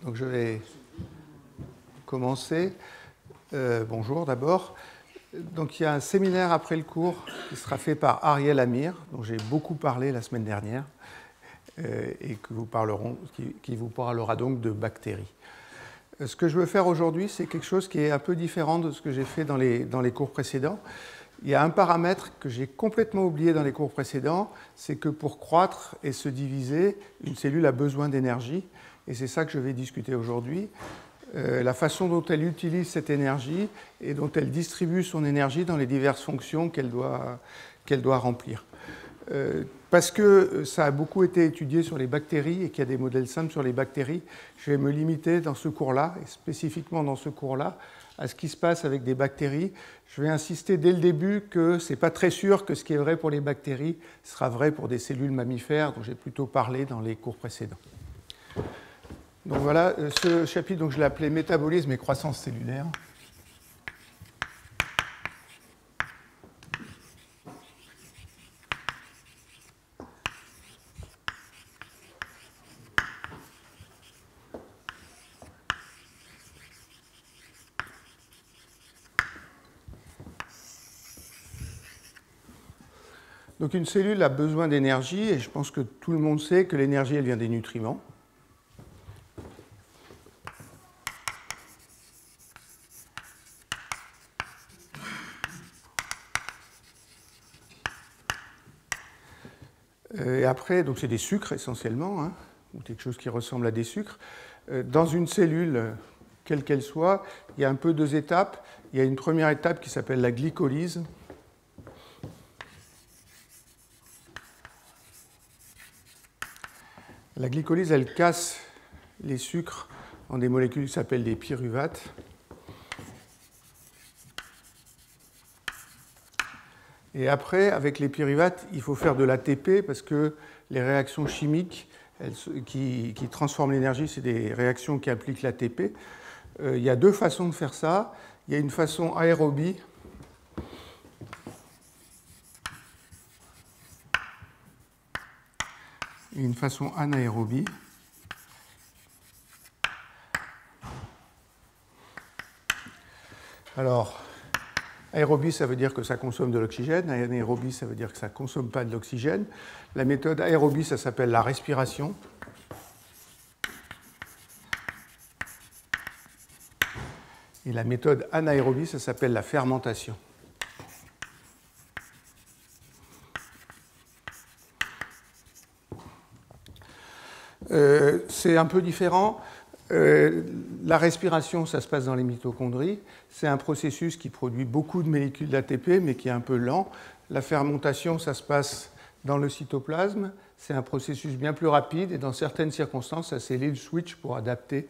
Donc je vais commencer. Bonjour d'abord. Donc il y a un séminaire après le cours qui sera fait par Ariel Amir, dont j'ai beaucoup parlé la semaine dernière, et qui vous parlera donc de bactéries. Ce que je veux faire aujourd'hui, c'est quelque chose qui est un peu différent de ce que j'ai fait dans les cours précédents. Il y a un paramètre que j'ai complètement oublié dans les cours précédents, c'est que pour croître et se diviser, une cellule a besoin d'énergie, et c'est ça que je vais discuter aujourd'hui. La façon dont elle utilise cette énergie et dont elle distribue son énergie dans les diverses fonctions qu'elle doit remplir. Parce que ça a beaucoup été étudié sur les bactéries et qu'il y a des modèles simples sur les bactéries, je vais me limiter dans ce cours-là, et spécifiquement dans ce cours-là, à ce qui se passe avec des bactéries. Je vais insister dès le début que ce n'est pas très sûr que ce qui est vrai pour les bactéries sera vrai pour des cellules mammifères, dont j'ai plutôt parlé dans les cours précédents. Donc voilà, ce chapitre, donc je l'ai appelé « Métabolisme et croissance cellulaire ». Donc une cellule a besoin d'énergie, et je pense que tout le monde sait que l'énergie, elle vient des nutriments. Et après, donc c'est des sucres essentiellement, hein, ou quelque chose qui ressemble à des sucres. Dans une cellule, quelle qu'elle soit, il y a un peu deux étapes. Il y a une première étape qui s'appelle la glycolyse. La glycolyse, elle casse les sucres en des molécules qui s'appellent des pyruvates. Et après, avec les pyruvates, il faut faire de l'ATP parce que les réactions chimiques qui transforment l'énergie, c'est des réactions qui impliquent l'ATP. Il y a deux façons de faire ça. Il y a une façon aérobie. Et une façon anaérobie. Alors, aérobie, ça veut dire que ça consomme de l'oxygène. Anaérobie, ça veut dire que ça ne consomme pas de l'oxygène. La méthode aérobie, ça s'appelle la respiration. Et la méthode anaérobie, ça s'appelle la fermentation. C'est un peu différent. La respiration, ça se passe dans les mitochondries. C'est un processus qui produit beaucoup de molécules d'ATP, mais qui est un peu lent. La fermentation, ça se passe dans le cytoplasme. C'est un processus bien plus rapide, et dans certaines circonstances, la cellule switch pour adapter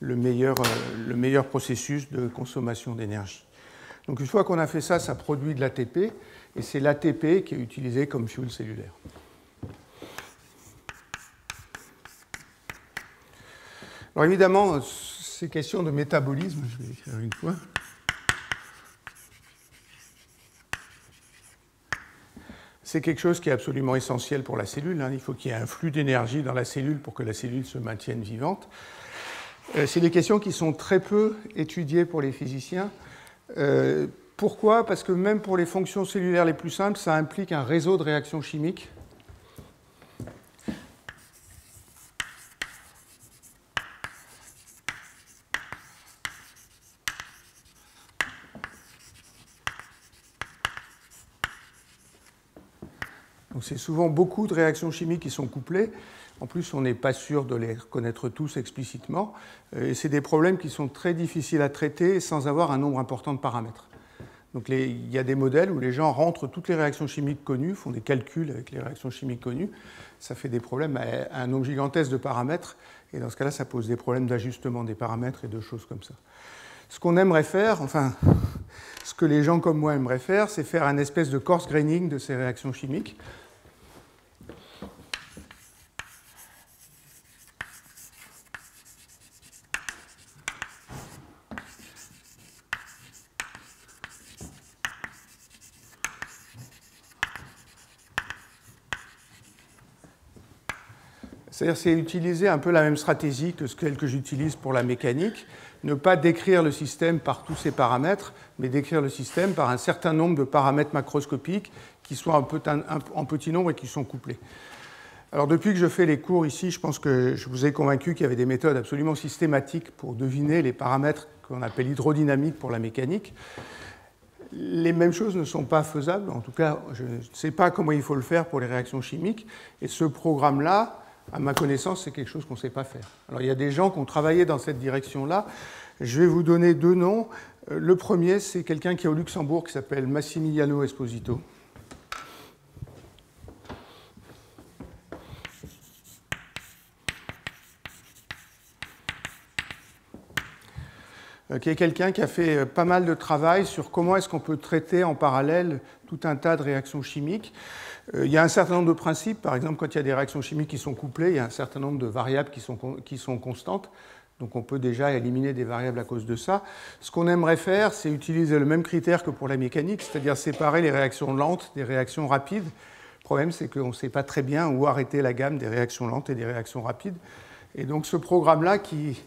le meilleur processus de consommation d'énergie. Donc une fois qu'on a fait ça, ça produit de l'ATP, et c'est l'ATP qui est utilisé comme fuel cellulaire. Alors évidemment, ces questions de métabolisme, je vais écrire une fois. C'est quelque chose qui est absolument essentiel pour la cellule. Il faut qu'il y ait un flux d'énergie dans la cellule pour que la cellule se maintienne vivante. C'est des questions qui sont très peu étudiées pour les physiciens. Pourquoi ? Parce que même pour les fonctions cellulaires les plus simples, ça implique un réseau de réactions chimiques. Donc c'est souvent beaucoup de réactions chimiques qui sont couplées. En plus, on n'est pas sûr de les reconnaître tous explicitement. Et c'est des problèmes qui sont très difficiles à traiter sans avoir un nombre important de paramètres. Donc il y a des modèles où les gens rentrent toutes les réactions chimiques connues, font des calculs avec les réactions chimiques connues. Ça fait des problèmes à un nombre gigantesque de paramètres. Et dans ce cas-là, ça pose des problèmes d'ajustement des paramètres et de choses comme ça. Ce qu'on aimerait faire, enfin, ce que les gens comme moi aimeraient faire, c'est faire un espèce de coarse graining de ces réactions chimiques. C'est-à-dire c'est utiliser un peu la même stratégie que celle que j'utilise pour la mécanique, ne pas décrire le système par tous ses paramètres, mais décrire le système par un certain nombre de paramètres macroscopiques qui sont en petit nombre et qui sont couplés. Alors depuis que je fais les cours ici, je pense que je vous ai convaincu qu'il y avait des méthodes absolument systématiques pour deviner les paramètres qu'on appelle hydrodynamiques pour la mécanique. Les mêmes choses ne sont pas faisables, en tout cas je ne sais pas comment il faut le faire pour les réactions chimiques, et ce programme-là, à ma connaissance, c'est quelque chose qu'on ne sait pas faire. Alors il y a des gens qui ont travaillé dans cette direction-là, je vais vous donner deux noms. Le premier, c'est quelqu'un qui est au Luxembourg qui s'appelle Massimiliano Esposito. Qui est quelqu'un qui a fait pas mal de travail sur comment est-ce qu'on peut traiter en parallèle tout un tas de réactions chimiques. Il y a un certain nombre de principes, par exemple, quand il y a des réactions chimiques qui sont couplées, il y a un certain nombre de variables qui sont constantes, donc on peut déjà éliminer des variables à cause de ça. Ce qu'on aimerait faire, c'est utiliser le même critère que pour la mécanique, c'est-à-dire séparer les réactions lentes des réactions rapides. Le problème, c'est qu'on ne sait pas très bien où arrêter la gamme des réactions lentes et des réactions rapides. Et donc ce programme-là, qui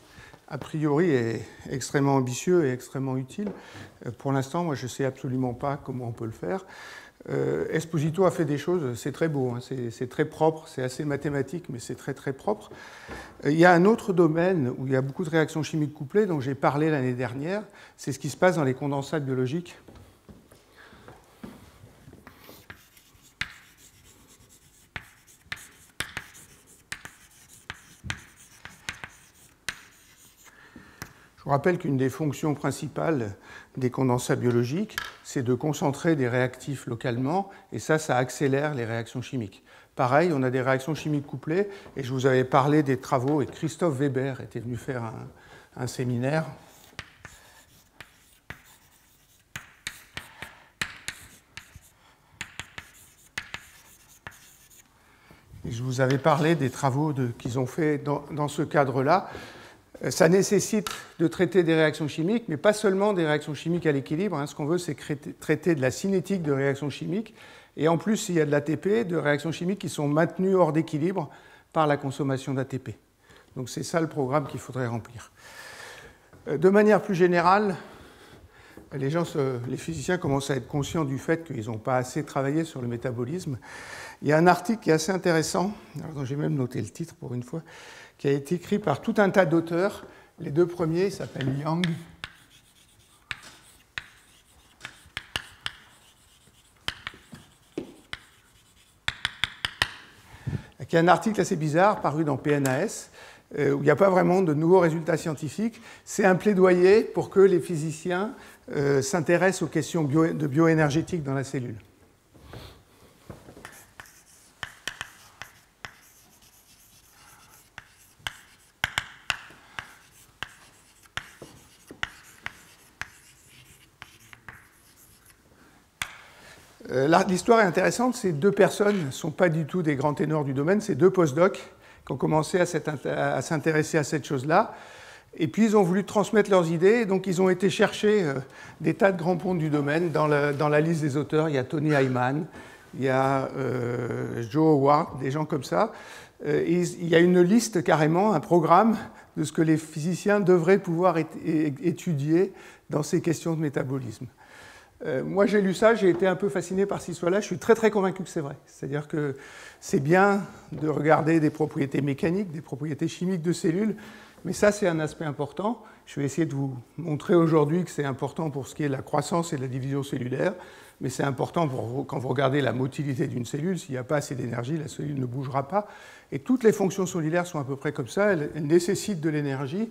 a priori est extrêmement ambitieux et extrêmement utile. Pour l'instant, moi, je ne sais absolument pas comment on peut le faire. Esposito a fait des choses, c'est très beau, hein, c'est très propre, c'est assez mathématique, mais c'est très très propre. Il y a un autre domaine où il y a beaucoup de réactions chimiques couplées, dont j'ai parlé l'année dernière, c'est ce qui se passe dans les condensats biologiques. Je vous rappelle qu'une des fonctions principales des condensats biologiques, c'est de concentrer des réactifs localement, et ça accélère les réactions chimiques. Pareil, on a des réactions chimiques couplées, et je vous avais parlé des travaux, et Christophe Weber était venu faire un séminaire. Et je vous avais parlé des travaux qu'ils ont fait dans ce cadre-là. Ça nécessite de traiter des réactions chimiques, mais pas seulement des réactions chimiques à l'équilibre. Hein. Ce qu'on veut, c'est traiter de la cinétique de réactions chimiques. Et en plus, il y a de l'ATP, de réactions chimiques qui sont maintenues hors d'équilibre par la consommation d'ATP. Donc c'est ça le programme qu'il faudrait remplir. De manière plus générale, les physiciens commencent à être conscients du fait qu'ils n'ont pas assez travaillé sur le métabolisme. Il y a un article qui est assez intéressant, alors j'ai même noté le titre pour une fois, qui a été écrit par tout un tas d'auteurs. Les deux premiers s'appellent Yang. Qui est un article assez bizarre paru dans PNAS, où il n'y a pas vraiment de nouveaux résultats scientifiques. C'est un plaidoyer pour que les physiciens s'intéressent aux questions de bioénergétique dans la cellule. L'histoire est intéressante, ces deux personnes ne sont pas du tout des grands ténors du domaine, c'est deux postdocs qui ont commencé à s'intéresser à cette chose-là, et puis ils ont voulu transmettre leurs idées, donc ils ont été chercher des tas de grands pontes du domaine. Dans la liste des auteurs, il y a Tony Hyman, il y a Joe Howard, des gens comme ça. Il y a une liste carrément, un programme de ce que les physiciens devraient pouvoir étudier dans ces questions de métabolisme. Moi, j'ai lu ça, j'ai été un peu fasciné par cette histoire-là. Je suis très, très convaincu que c'est vrai. C'est-à-dire que c'est bien de regarder des propriétés mécaniques, des propriétés chimiques de cellules, mais ça, c'est un aspect important. Je vais essayer de vous montrer aujourd'hui que c'est important pour ce qui est de la croissance et de la division cellulaire, mais c'est important quand vous regardez la motilité d'une cellule. S'il n'y a pas assez d'énergie, la cellule ne bougera pas. Et toutes les fonctions cellulaires sont à peu près comme ça. Elles nécessitent de l'énergie.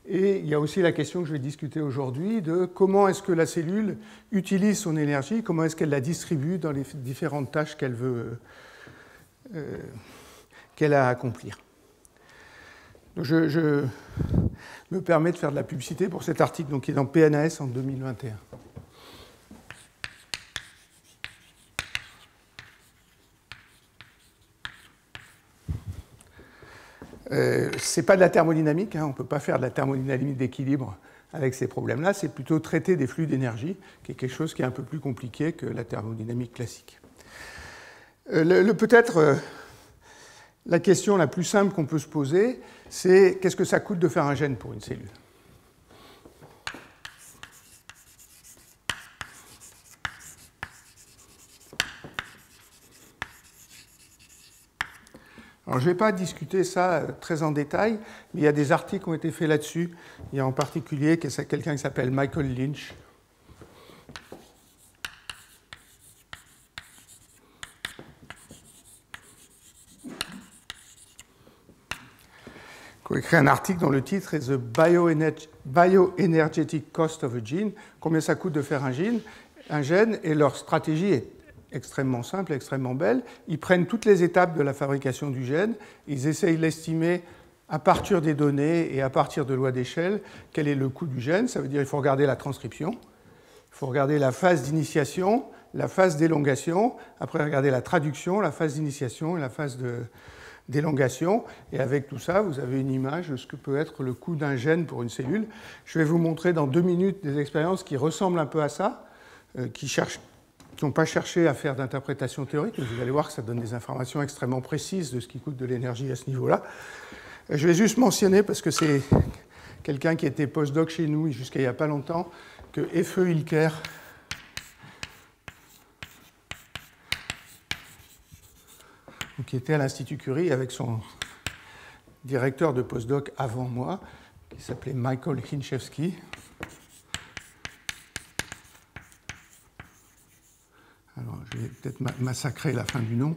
Et il y a aussi la question que je vais discuter aujourd'hui de comment est-ce que la cellule utilise son énergie, comment est-ce qu'elle la distribue dans les différentes tâches qu'elle a à accomplir. Donc je me permets de faire de la publicité pour cet article qui est dans PNAS en 2021. Ce n'est pas de la thermodynamique, hein, on ne peut pas faire de la thermodynamique d'équilibre avec ces problèmes-là, c'est plutôt traiter des flux d'énergie, qui est quelque chose qui est un peu plus compliqué que la thermodynamique classique. Peut-être la question la plus simple qu'on peut se poser, c'est qu'est-ce que ça coûte de faire un gène pour une cellule? Alors, je ne vais pas discuter ça très en détail, mais il y a des articles qui ont été faits là-dessus. Il y a en particulier quelqu'un qui s'appelle Michael Lynch, qui a écrit un article dont le titre est The Bioenergetic Cost of a Gene, combien ça coûte de faire un gène, et leur stratégie est extrêmement simple, extrêmement belle. Ils prennent toutes les étapes de la fabrication du gène, ils essayent d'estimer à partir des données et à partir de lois d'échelle quel est le coût du gène. Ça veut dire qu'il faut regarder la transcription, il faut regarder la phase d'initiation, la phase d'élongation, après regarder la traduction, la phase d'initiation et la phase d'élongation. Et avec tout ça, vous avez une image de ce que peut être le coût d'un gène pour une cellule. Je vais vous montrer dans 2 minutes des expériences qui ressemblent un peu à ça, qui n'ont pas cherché à faire d'interprétation théorique, mais vous allez voir que ça donne des informations extrêmement précises de ce qui coûte de l'énergie à ce niveau-là. Je vais juste mentionner, parce que c'est quelqu'un qui était postdoc chez nous jusqu'à il n'y a pas longtemps, que Effe Hilker, qui était à l'Institut Curie avec son directeur de postdoc avant moi, qui s'appelait Michael Hinchevsky. Alors, je vais peut-être massacrer la fin du nom.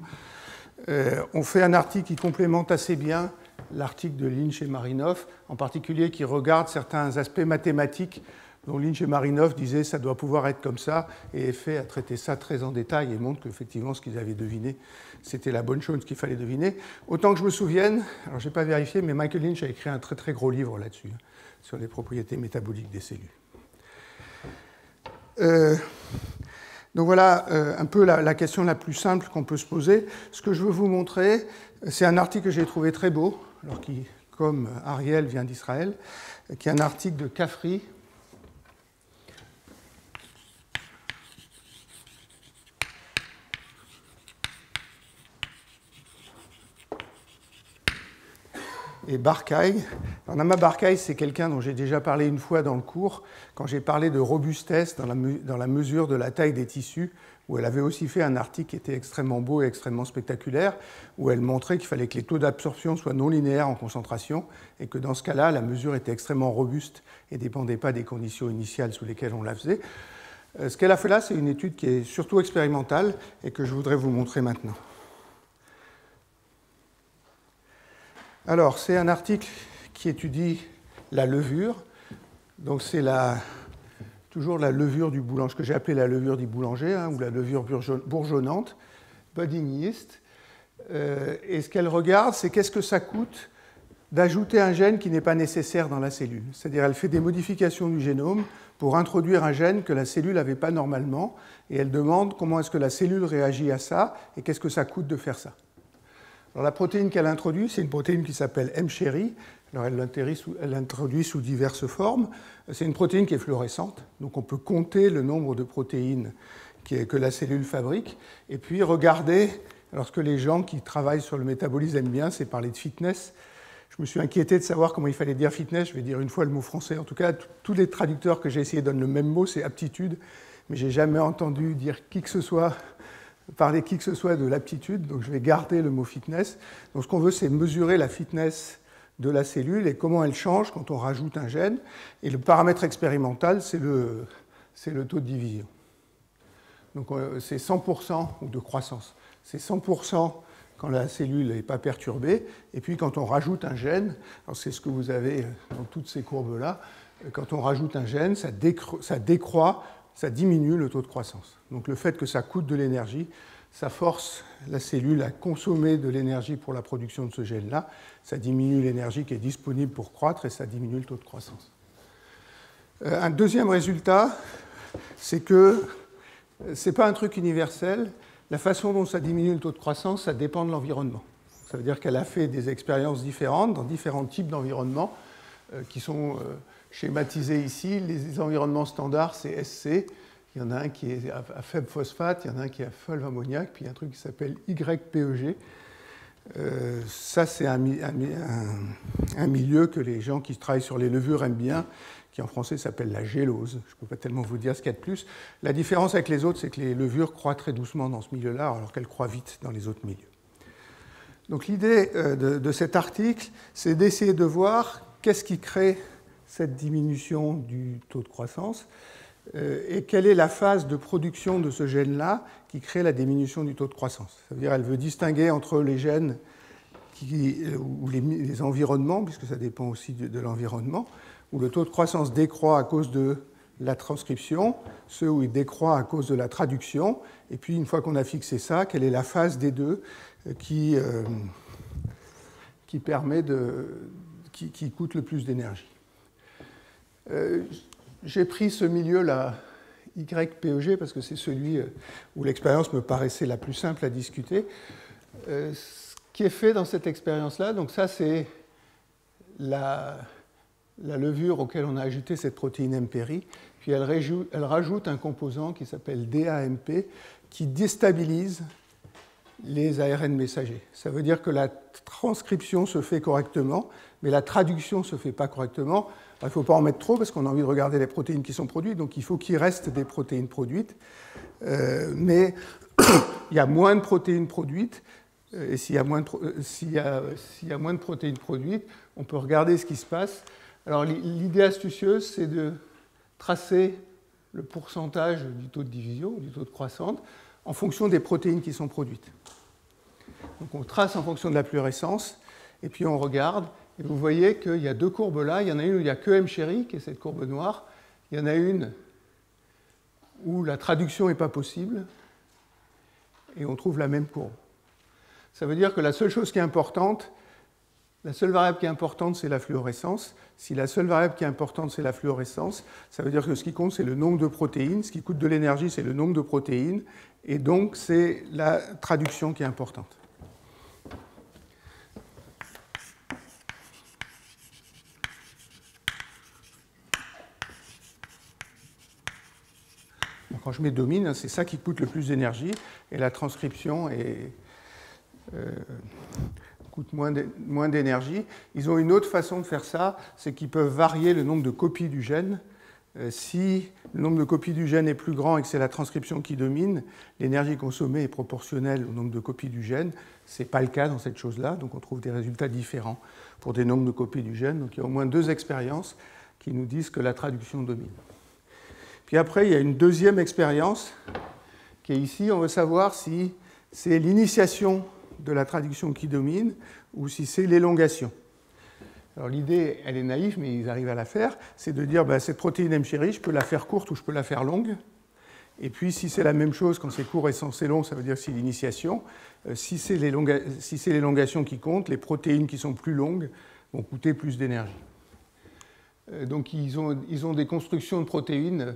On fait un article qui complémente assez bien l'article de Lynch et Marinoff, en particulier qui regarde certains aspects mathématiques dont Lynch et Marinoff disaient ça doit pouvoir être comme ça, et Effe a traité ça très en détail et montre qu'effectivement ce qu'ils avaient deviné, c'était la bonne chose qu'il fallait deviner. Autant que je me souvienne, alors je n'ai pas vérifié, mais Michael Lynch a écrit un très très gros livre là-dessus, sur les propriétés métaboliques des cellules. Donc voilà un peu la question la plus simple qu'on peut se poser. Ce que je veux vous montrer, c'est un article que j'ai trouvé très beau, alors qui, comme Ariel vient d'Israël, qui est un article de Kafri. Et Barkay. Alors, Nama Barkay, c'est quelqu'un dont j'ai déjà parlé une fois dans le cours, quand j'ai parlé de robustesse dans la mesure de la taille des tissus, où elle avait aussi fait un article qui était extrêmement beau et extrêmement spectaculaire, où elle montrait qu'il fallait que les taux d'absorption soient non linéaires en concentration, et que dans ce cas-là, la mesure était extrêmement robuste et ne dépendait pas des conditions initiales sous lesquelles on la faisait. Ce qu'elle a fait là, c'est une étude qui est surtout expérimentale et que je voudrais vous montrer maintenant. Alors, c'est un article qui étudie la levure. Donc, c'est toujours la levure du boulanger, ce que j'ai appelé la levure du boulanger, ou la levure bourgeonnante, budding yeast. Et ce qu'elle regarde, c'est qu'est-ce que ça coûte d'ajouter un gène qui n'est pas nécessaire dans la cellule. C'est-à-dire, elle fait des modifications du génome pour introduire un gène que la cellule n'avait pas normalement, et elle demande comment est-ce que la cellule réagit à ça, et qu'est-ce que ça coûte de faire ça. Alors, la protéine qu'elle introduit, c'est une protéine qui s'appelle mCherry. Alors, elle l'introduit sous diverses formes. C'est une protéine qui est fluorescente, donc on peut compter le nombre de protéines que la cellule fabrique, et puis regarder. Alors, ce que les gens qui travaillent sur le métabolisme aiment bien, c'est parler de fitness. Je me suis inquiété de savoir comment il fallait dire fitness. Je vais dire une fois le mot français. En tout cas, tous les traducteurs que j'ai essayé donnent le même mot, c'est aptitude. Mais je n'ai jamais entendu dire parler qui que ce soit de l'aptitude, donc je vais garder le mot fitness. Donc ce qu'on veut, c'est mesurer la fitness de la cellule et comment elle change quand on rajoute un gène. Et le paramètre expérimental, c'est le taux de division. Donc c'est 100% de croissance. C'est 100% quand la cellule n'est pas perturbée. Et puis quand on rajoute un gène, c'est ce que vous avez dans toutes ces courbes-là, quand on rajoute un gène, ça décroît, ça diminue le taux de croissance. Donc le fait que ça coûte de l'énergie, ça force la cellule à consommer de l'énergie pour la production de ce gène-là, ça diminue l'énergie qui est disponible pour croître et ça diminue le taux de croissance. Un deuxième résultat, c'est que ce n'est pas un truc universel. La façon dont ça diminue le taux de croissance, ça dépend de l'environnement. Ça veut dire qu'elle a fait des expériences différentes dans différents types d'environnements qui sont schématisés ici. Les environnements standards, c'est SC. Il y en a un qui est à faible phosphate, il y en a un qui est à faible ammoniac, puis il y a un truc qui s'appelle YPEG. Ça, c'est un milieu que les gens qui travaillent sur les levures aiment bien, qui en français s'appelle la gélose. Je ne peux pas tellement vous dire ce qu'il y a de plus. La différence avec les autres, c'est que les levures croient très doucement dans ce milieu-là, alors qu'elles croient vite dans les autres milieux. Donc l'idée de cet article, c'est d'essayer de voir qu'est-ce qui crée cette diminution du taux de croissance et quelle est la phase de production de ce gène-là qui crée la diminution du taux de croissance. Ça veut dire qu'elle veut distinguer entre les gènes ou les environnements, puisque ça dépend aussi de l'environnement, où le taux de croissance décroît à cause de la transcription, ceux où il décroît à cause de la traduction, et puis une fois qu'on a fixé ça, quelle est la phase des deux qui coûte le plus d'énergie. J'ai pris ce milieu-là, YPEG, parce que c'est celui où l'expérience me paraissait la plus simple à discuter. Ce qui est fait dans cette expérience-là, donc ça c'est la levure auquel on a ajouté cette protéine MPRI, puis elle rajoute un composant qui s'appelle DAMP, qui déstabilise les ARN messagers. Ça veut dire que la transcription se fait correctement, mais la traduction ne se fait pas correctement. Il ne faut pas en mettre trop parce qu'on a envie de regarder les protéines qui sont produites, donc il faut qu'il reste des protéines produites. Mais il y a moins de protéines produites, et s'il y a moins de protéines produites, on peut regarder ce qui se passe. Alors l'idée astucieuse, c'est de tracer le pourcentage du taux de division, du taux de croissance, en fonction des protéines qui sont produites. Donc on trace en fonction de la fluorescence, et puis on regarde, et vous voyez qu'il y a deux courbes là. Il y en a une où il n'y a que M-chéri, qui est cette courbe noire. Il y en a une où la traduction n'est pas possible, et on trouve la même courbe. Ça veut dire que la seule chose qui est importante, la seule variable qui est importante, c'est la fluorescence. Si la seule variable qui est importante, c'est la fluorescence, ça veut dire que ce qui compte, c'est le nombre de protéines. Ce qui coûte de l'énergie, c'est le nombre de protéines. Et donc, c'est la traduction qui est importante. Donc, quand je mets domine, c'est ça qui coûte le plus d'énergie. Et la transcription coûte moins d'énergie. Ils ont une autre façon de faire ça, c'est qu'ils peuvent varier le nombre de copies du gène. Si le nombre de copies du gène est plus grand et que c'est la transcription qui domine, l'énergie consommée est proportionnelle au nombre de copies du gène. Ce n'est pas le cas dans cette chose-là, donc on trouve des résultats différents pour des nombres de copies du gène. Donc il y a au moins deux expériences qui nous disent que la traduction domine. Puis après, il y a une deuxième expérience qui est ici. On veut savoir si c'est l'initiation de la traduction qui domine ou si c'est l'élongation. Alors l'idée, elle est naïve, mais ils arrivent à la faire, c'est de dire cette protéine M-chéri, je peux la faire courte ou je peux la faire longue. Et puis si c'est la même chose, quand c'est court et c'est long, ça veut dire que c'est l'initiation. Si c'est l'élongation qui compte, les protéines qui sont plus longues vont coûter plus d'énergie. Donc ils ont des constructions de protéines.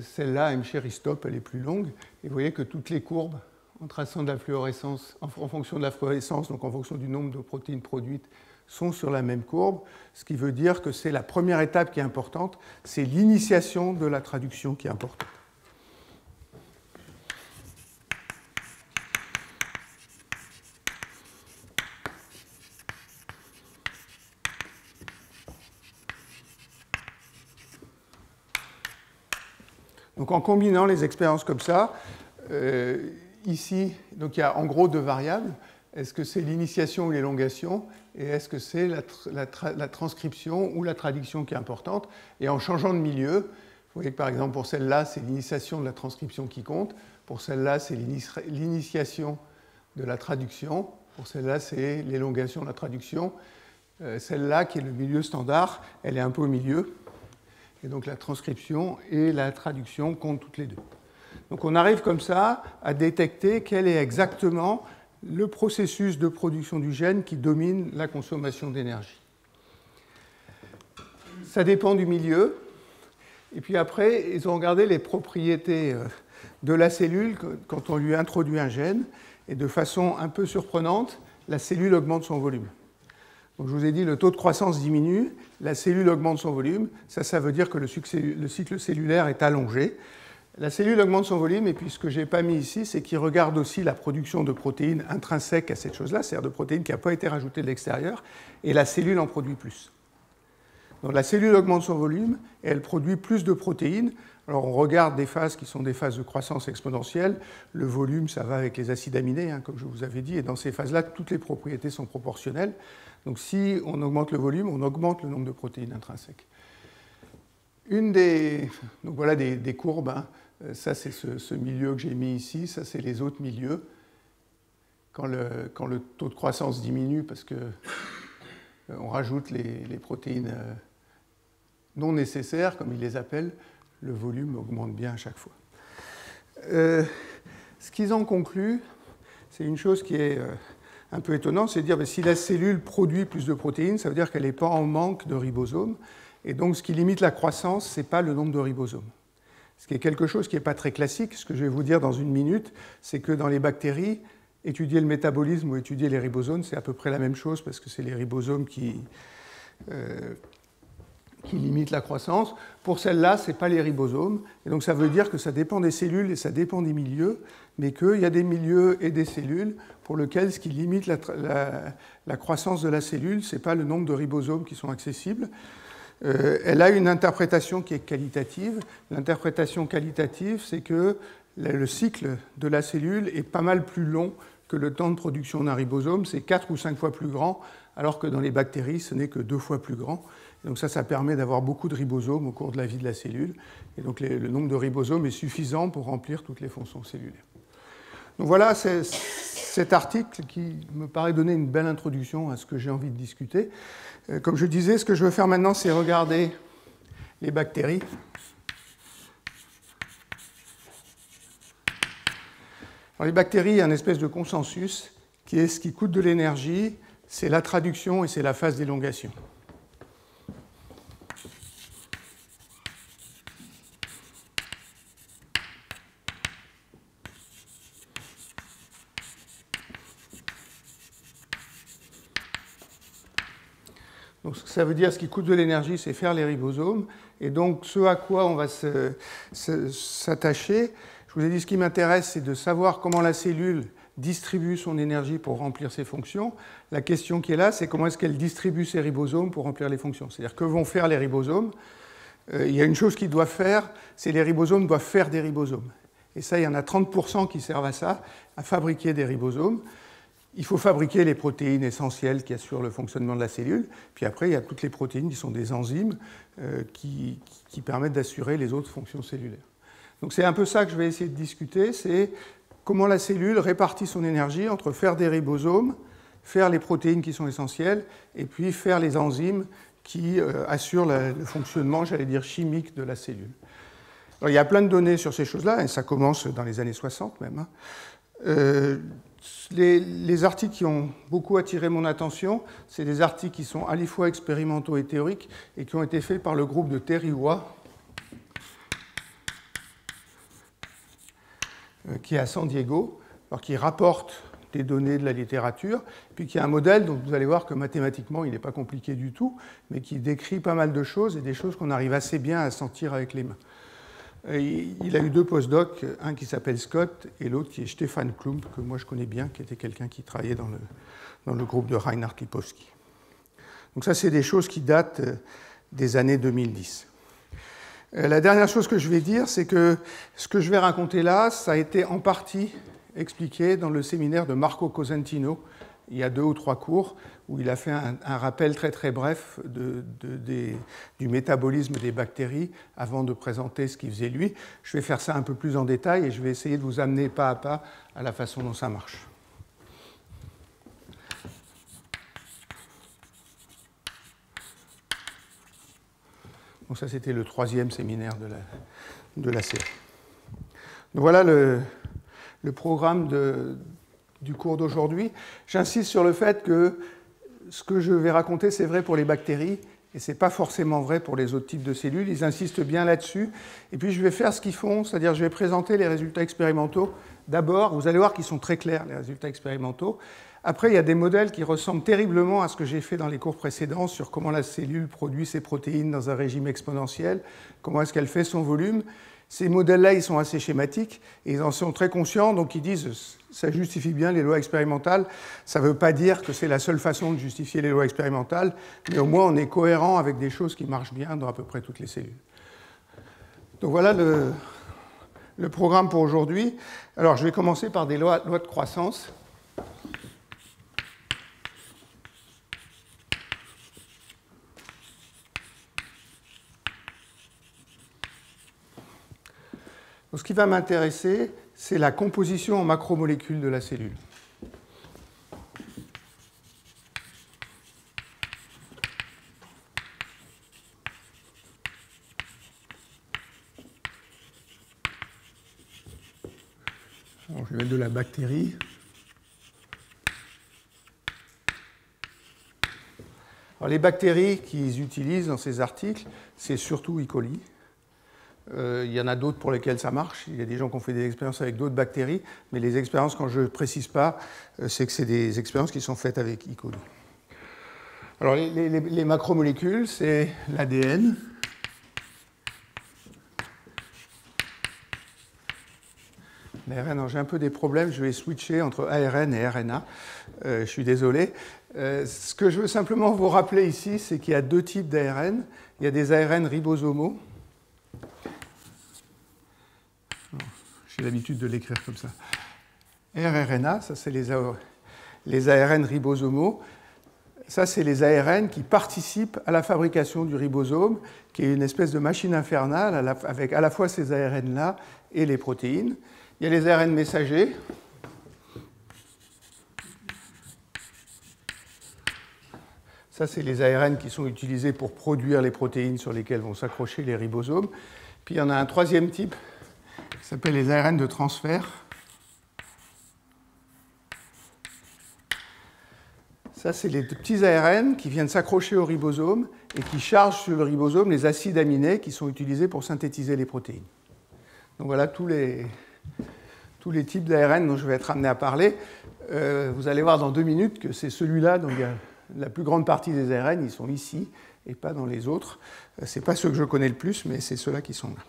Celle-là, M-chéri stop, elle est plus longue. Et vous voyez que toutes les courbes, en traçant de la fluorescence, en fonction de la fluorescence, donc en fonction du nombre de protéines produites, sont sur la même courbe, ce qui veut dire que c'est la première étape qui est importante, c'est l'initiation de la traduction qui est importante. Donc en combinant les expériences comme ça, ici, donc il y a en gros deux variables. Est-ce que c'est l'initiation ou l'élongation? Et est-ce que c'est la transcription ou la traduction qui est importante? Et en changeant de milieu, vous voyez que par exemple pour celle-là, c'est l'initiation de la transcription qui compte. Pour celle-là, c'est l'initiation de la traduction. Pour celle-là, c'est l'élongation de la traduction. Celle-là, qui est le milieu standard, elle est un peu au milieu. Et donc la transcription et la traduction comptent toutes les deux. Donc on arrive comme ça à détecter quel est exactement le processus de production du gène qui domine la consommation d'énergie. Ça dépend du milieu. Et puis après, ils ont regardé les propriétés de la cellule quand on lui introduit un gène. Et de façon un peu surprenante, la cellule augmente son volume. Donc je vous ai dit, le taux de croissance diminue, la cellule augmente son volume. Ça veut dire que le cycle cellulaire est allongé. La cellule augmente son volume, et puis ce que je n'ai pas mis ici, c'est qu'il regarde aussi la production de protéines intrinsèques à cette chose-là, c'est-à-dire de protéines qui n'ont pas été rajoutées de l'extérieur, et la cellule en produit plus. Donc la cellule augmente son volume, et elle produit plus de protéines. Alors on regarde des phases qui sont des phases de croissance exponentielle. Le volume, ça va avec les acides aminés, hein, comme je vous avais dit, et dans ces phases-là, toutes les propriétés sont proportionnelles. Donc si on augmente le volume, on augmente le nombre de protéines intrinsèques. Donc voilà des courbes, hein. Ça, c'est ce milieu que j'ai mis ici. Ça, c'est les autres milieux. Quand le taux de croissance diminue, parce qu'on rajoute les protéines non nécessaires, comme ils les appellent, le volume augmente bien à chaque fois. Ce qu'ils en concluent, c'est une chose qui est un peu étonnante, c'est de dire que si la cellule produit plus de protéines, ça veut dire qu'elle n'est pas en manque de ribosomes. Et donc, ce qui limite la croissance, ce n'est pas le nombre de ribosomes. Ce qui est quelque chose qui n'est pas très classique. Ce que je vais vous dire dans une minute, c'est que dans les bactéries, étudier le métabolisme ou étudier les ribosomes, c'est à peu près la même chose, parce que c'est les ribosomes qui limitent la croissance. Pour celle-là, ce n'est pas les ribosomes. Et donc, ça veut dire que ça dépend des cellules et ça dépend des milieux, mais qu'il y a des milieux et des cellules pour lesquels ce qui limite la croissance de la cellule, ce n'est pas le nombre de ribosomes qui sont accessibles. Elle a une interprétation qui est qualitative. L'interprétation qualitative, c'est que le cycle de la cellule est pas mal plus long que le temps de production d'un ribosome. C'est 4 ou 5 fois plus grand, alors que dans les bactéries, ce n'est que 2 fois plus grand. Et donc ça permet d'avoir beaucoup de ribosomes au cours de la vie de la cellule. Et donc le nombre de ribosomes est suffisant pour remplir toutes les fonctions cellulaires. Donc voilà cet article qui me paraît donner une belle introduction à ce que j'ai envie de discuter. Comme je disais, ce que je veux faire maintenant, c'est regarder les bactéries. Alors, les bactéries, il y a une espèce de consensus qui est ce qui coûte de l'énergie, c'est la traduction et c'est la phase d'élongation. Donc, ce que ça veut dire, ce qui coûte de l'énergie, c'est faire les ribosomes. Et donc, ce à quoi on va s'attacher, je vous ai dit, ce qui m'intéresse, c'est de savoir comment la cellule distribue son énergie pour remplir ses fonctions. La question qui est là, c'est comment est-ce qu'elle distribue ses ribosomes pour remplir les fonctions. C'est-à-dire, que vont faire les ribosomes? Il y a une chose qu'ils doivent faire, c'est les ribosomes doivent faire des ribosomes. Et ça, il y en a 30% qui servent à ça, à fabriquer des ribosomes. Il faut fabriquer les protéines essentielles qui assurent le fonctionnement de la cellule. Puis après, il y a toutes les protéines qui sont des enzymes qui permettent d'assurer les autres fonctions cellulaires. Donc c'est un peu ça que je vais essayer de discuter, c'est comment la cellule répartit son énergie entre faire des ribosomes, faire les protéines qui sont essentielles, et puis faire les enzymes qui assurent le fonctionnement, j'allais dire, chimique de la cellule. Alors, il y a plein de données sur ces choses-là, et ça commence dans les années 60 même. Les articles qui ont beaucoup attiré mon attention, c'est des articles qui sont à la fois expérimentaux et théoriques et qui ont été faits par le groupe de Terry Hua, qui est à San Diego, alors qui rapporte des données de la littérature, puis qui a un modèle dont vous allez voir que mathématiquement il n'est pas compliqué du tout, mais qui décrit pas mal de choses et des choses qu'on arrive assez bien à sentir avec les mains. Il a eu 2 postdocs, un qui s'appelle Scott et l'autre qui est Stefan Klump, que moi je connais bien, qui était quelqu'un qui travaillait dans le groupe de Reinhard Lipowski. Donc ça, c'est des choses qui datent des années 2010. La dernière chose que je vais dire, c'est que ce que je vais raconter là, ça a été en partie expliqué dans le séminaire de Marco Cosentino, il y a 2 ou 3 cours, où il a fait un rappel très très bref du métabolisme des bactéries avant de présenter ce qu'il faisait lui. Je vais faire ça un peu plus en détail et je vais essayer de vous amener pas à pas à la façon dont ça marche. Donc ça, c'était le 3e séminaire de la série. Donc voilà le programme du cours d'aujourd'hui. J'insiste sur le fait que ce que je vais raconter, c'est vrai pour les bactéries, et ce n'est pas forcément vrai pour les autres types de cellules. Ils insistent bien là-dessus. Et puis je vais faire ce qu'ils font, c'est-à-dire je vais présenter les résultats expérimentaux. D'abord, vous allez voir qu'ils sont très clairs, les résultats expérimentaux. Après, il y a des modèles qui ressemblent terriblement à ce que j'ai fait dans les cours précédents sur comment la cellule produit ses protéines dans un régime exponentiel, comment est-ce qu'elle fait son volume. Ces modèles-là, ils sont assez schématiques et ils en sont très conscients, donc ils disent ça justifie bien les lois expérimentales. Ça ne veut pas dire que c'est la seule façon de justifier les lois expérimentales, mais au moins on est cohérent avec des choses qui marchent bien dans à peu près toutes les cellules. Donc voilà le programme pour aujourd'hui. Alors je vais commencer par des lois de croissance. Donc, ce qui va m'intéresser, c'est la composition en macromolécules de la cellule. Alors, je vais mettre de la bactérie. Alors, les bactéries qu'ils utilisent dans ces articles, c'est surtout E. coli. Il y en a d'autres pour lesquels ça marche. Il y a des gens qui ont fait des expériences avec d'autres bactéries, mais les expériences, quand je ne précise pas, c'est que c'est des expériences qui sont faites avec E. coli. Alors, les macromolécules, c'est l'ADN. L'ARN, j'ai un peu des problèmes, je vais switcher entre ARN et RNA. Je suis désolé. Ce que je veux simplement vous rappeler ici, c'est qu'il y a deux types d'ARN. Il y a des ARN ribosomaux. J'ai l'habitude de l'écrire comme ça. rRNA, ça c'est les ARN ribosomaux. Ça, c'est les ARN qui participent à la fabrication du ribosome, qui est une espèce de machine infernale avec à la fois ces ARN-là et les protéines. Il y a les ARN messagers. Ça, c'est les ARN qui sont utilisés pour produire les protéines sur lesquelles vont s'accrocher les ribosomes. Puis il y en a un troisième type qui s'appelle les ARN de transfert. Ça, c'est les petits ARN qui viennent s'accrocher au ribosome et qui chargent sur le ribosome les acides aminés qui sont utilisés pour synthétiser les protéines. Donc voilà tous les types d'ARN dont je vais être amené à parler. Vous allez voir dans 2 minutes que c'est celui-là dont il y a la plus grande partie des ARN, ils sont ici et pas dans les autres. Ce n'est pas ceux que je connais le plus, mais c'est ceux-là qui sont là.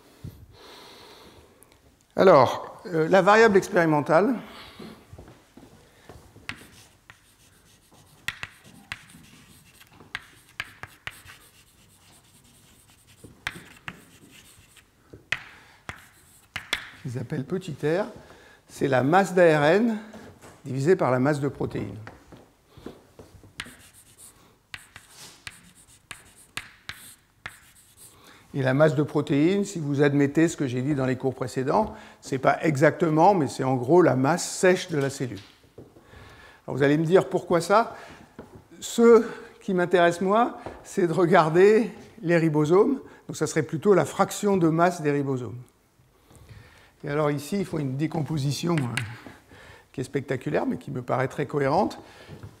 Alors, la variable expérimentale, qu'ils appellent petit r, c'est la masse d'ARN divisée par la masse de protéines. Et la masse de protéines, si vous admettez ce que j'ai dit dans les cours précédents, ce n'est pas exactement, mais c'est en gros la masse sèche de la cellule. Alors vous allez me dire pourquoi ça? Ce qui m'intéresse moi, c'est de regarder les ribosomes. Donc ça serait plutôt la fraction de masse des ribosomes. Et alors ici, il faut une décomposition qui est spectaculaire, mais qui me paraît très cohérente.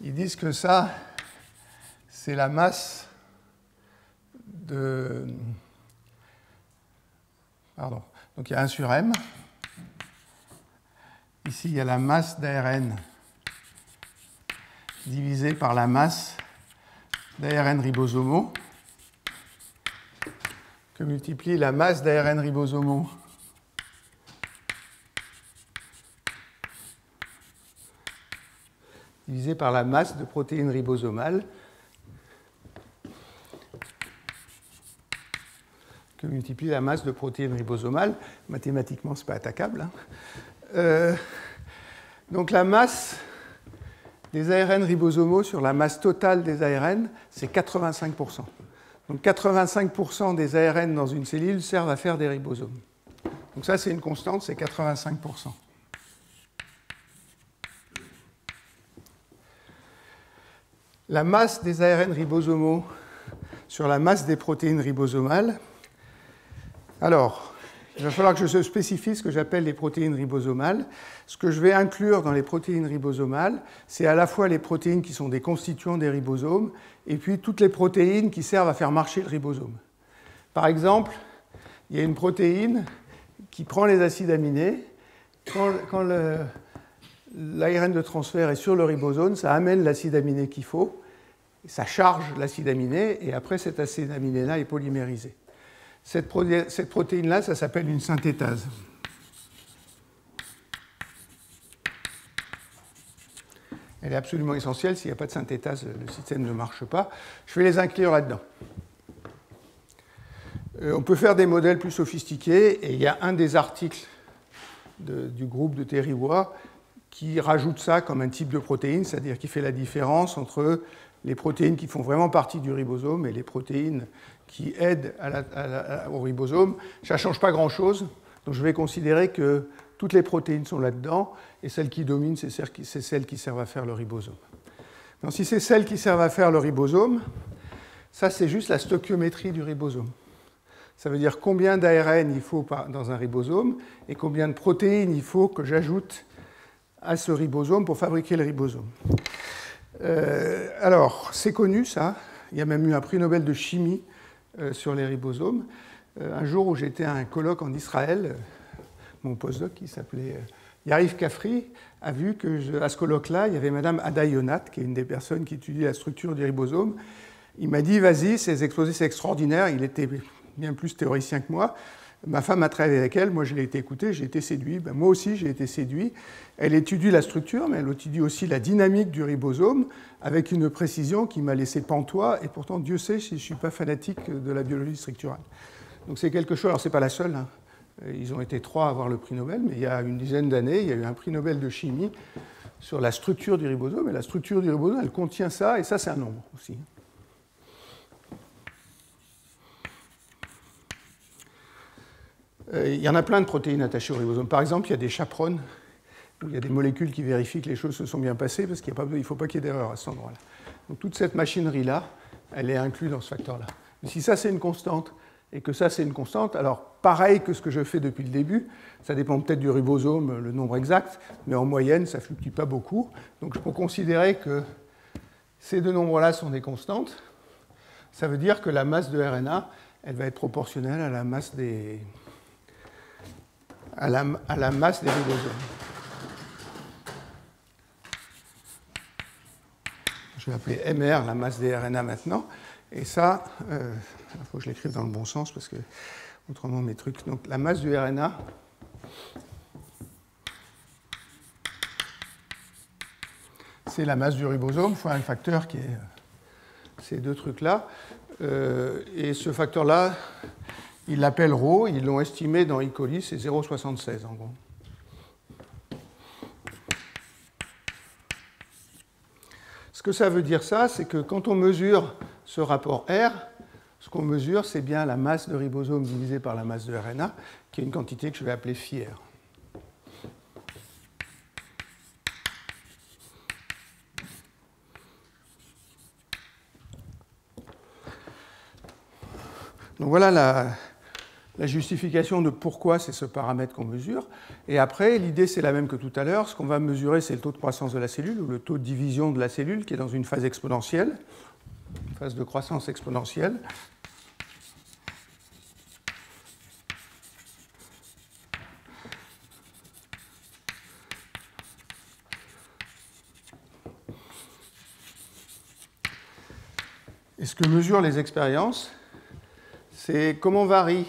Ils disent que ça, c'est la masse de... Pardon. Donc il y a 1 sur M. Ici, il y a la masse d'ARN divisée par la masse d'ARN ribosomaux, que multiplie la masse d'ARN ribosomaux divisée par la masse de protéines ribosomales, que multiplie la masse de protéines ribosomales. Mathématiquement, ce n'est pas attaquable. Donc la masse des ARN ribosomaux sur la masse totale des ARN, c'est 85%. Donc 85% des ARN dans une cellule servent à faire des ribosomes. Donc ça, c'est une constante, c'est 85%. La masse des ARN ribosomaux sur la masse des protéines ribosomales. Alors, il va falloir que je spécifie ce que j'appelle les protéines ribosomales. Ce que je vais inclure dans les protéines ribosomales, c'est à la fois les protéines qui sont des constituants des ribosomes et puis toutes les protéines qui servent à faire marcher le ribosome. Par exemple, il y a une protéine qui prend les acides aminés. Quand l'ARN de transfert est sur le ribosome, ça amène l'acide aminé qu'il faut, ça charge l'acide aminé et après cet acide aminé-là est polymérisé. Cette protéine-là, ça s'appelle une synthétase. Elle est absolument essentielle. S'il n'y a pas de synthétase, le système ne marche pas. Je vais les inclure là-dedans. On peut faire des modèles plus sophistiqués, et il y a un des articles du groupe de Terry Waugh qui rajoute ça comme un type de protéine, c'est-à-dire qui fait la différence entre les protéines qui font vraiment partie du ribosome et les protéines qui aident au ribosome. Ça ne change pas grand-chose, donc je vais considérer que toutes les protéines sont là-dedans, et celles qui dominent, c'est celles qui servent à faire le ribosome. Donc si c'est celles qui servent à faire le ribosome, ça c'est juste la stoichiométrie du ribosome. Ça veut dire combien d'ARN il faut dans un ribosome et combien de protéines il faut que j'ajoute à ce ribosome pour fabriquer le ribosome. Alors, c'est connu ça. Il y a même eu un prix Nobel de chimie sur les ribosomes. Un jour où j'étais à un colloque en Israël, mon postdoc qui s'appelait Yariv Kafri a vu qu'à ce colloque-là, il y avait Madame Ada Yonat, qui est une des personnes qui étudie la structure du ribosome. Il m'a dit, vas-y, ces exposés, c'est extraordinaire. Il était bien plus théoricien que moi. Ma femme a travaillé avec elle, moi je l'ai été écouté, j'ai été séduit. Ben, moi aussi j'ai été séduit. Elle étudie la structure, mais elle étudie aussi la dynamique du ribosome avec une précision qui m'a laissé pantois, et pourtant Dieu sait si je ne suis pas fanatique de la biologie structurale. Donc c'est quelque chose, alors ce n'est pas la seule, hein. Ils ont été 3 à avoir le prix Nobel, mais il y a une dizaine d'années, il y a eu un prix Nobel de chimie sur la structure du ribosome, et la structure du ribosome, elle contient ça, et ça c'est un nombre aussi. Il y en a plein de protéines attachées au ribosome. Par exemple, il y a des chaperones, où il y a des molécules qui vérifient que les choses se sont bien passées, parce qu'il ne faut pas qu'il y ait d'erreur à cet endroit-là. Donc toute cette machinerie-là, elle est inclue dans ce facteur-là. Mais si ça c'est une constante, et que ça c'est une constante, alors pareil que ce que je fais depuis le début, ça dépend peut-être du ribosome, le nombre exact, mais en moyenne, ça ne fluctue pas beaucoup. Donc je peux considérer que ces deux nombres-là sont des constantes. Ça veut dire que la masse de RNA, elle va être proportionnelle à la masse des ribosomes. Je vais appeler MR la masse des RNA maintenant. Et ça, il faut que je l'écrive dans le bon sens parce que autrement mes trucs. Donc la masse du RNA, c'est la masse du ribosome fois un facteur qui est ces deux trucs-là. Et ce facteur-là, ils l'appellent ρ, ils l'ont estimé dans E. coli, c'est 0,76 en gros. Ce que ça veut dire ça, c'est que quand on mesure ce rapport R, ce qu'on mesure, c'est bien la masse de ribosome divisée par la masse de RNA, qui est une quantité que je vais appeler phi R. Donc voilà la justification de pourquoi c'est ce paramètre qu'on mesure. Et après, l'idée, c'est la même que tout à l'heure. Ce qu'on va mesurer, c'est le taux de croissance de la cellule, ou le taux de division de la cellule, qui est dans une phase exponentielle, une phase de croissance exponentielle. Et ce que mesurent les expériences, c'est comment varie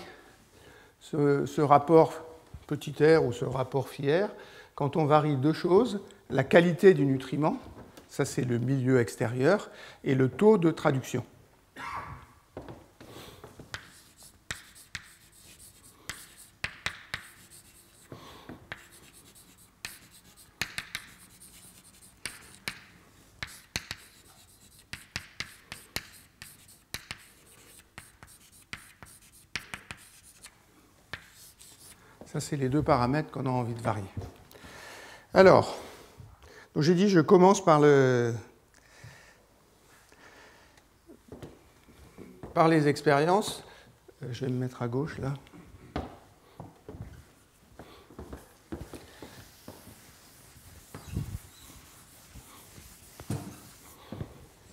ce rapport petit r ou ce rapport phi r quand on varie deux choses, la qualité du nutriment, ça c'est le milieu extérieur, et le taux de traduction. Ça, c'est les deux paramètres qu'on a envie de varier. Alors, j'ai dit, je commence par les expériences. Je vais me mettre à gauche, là.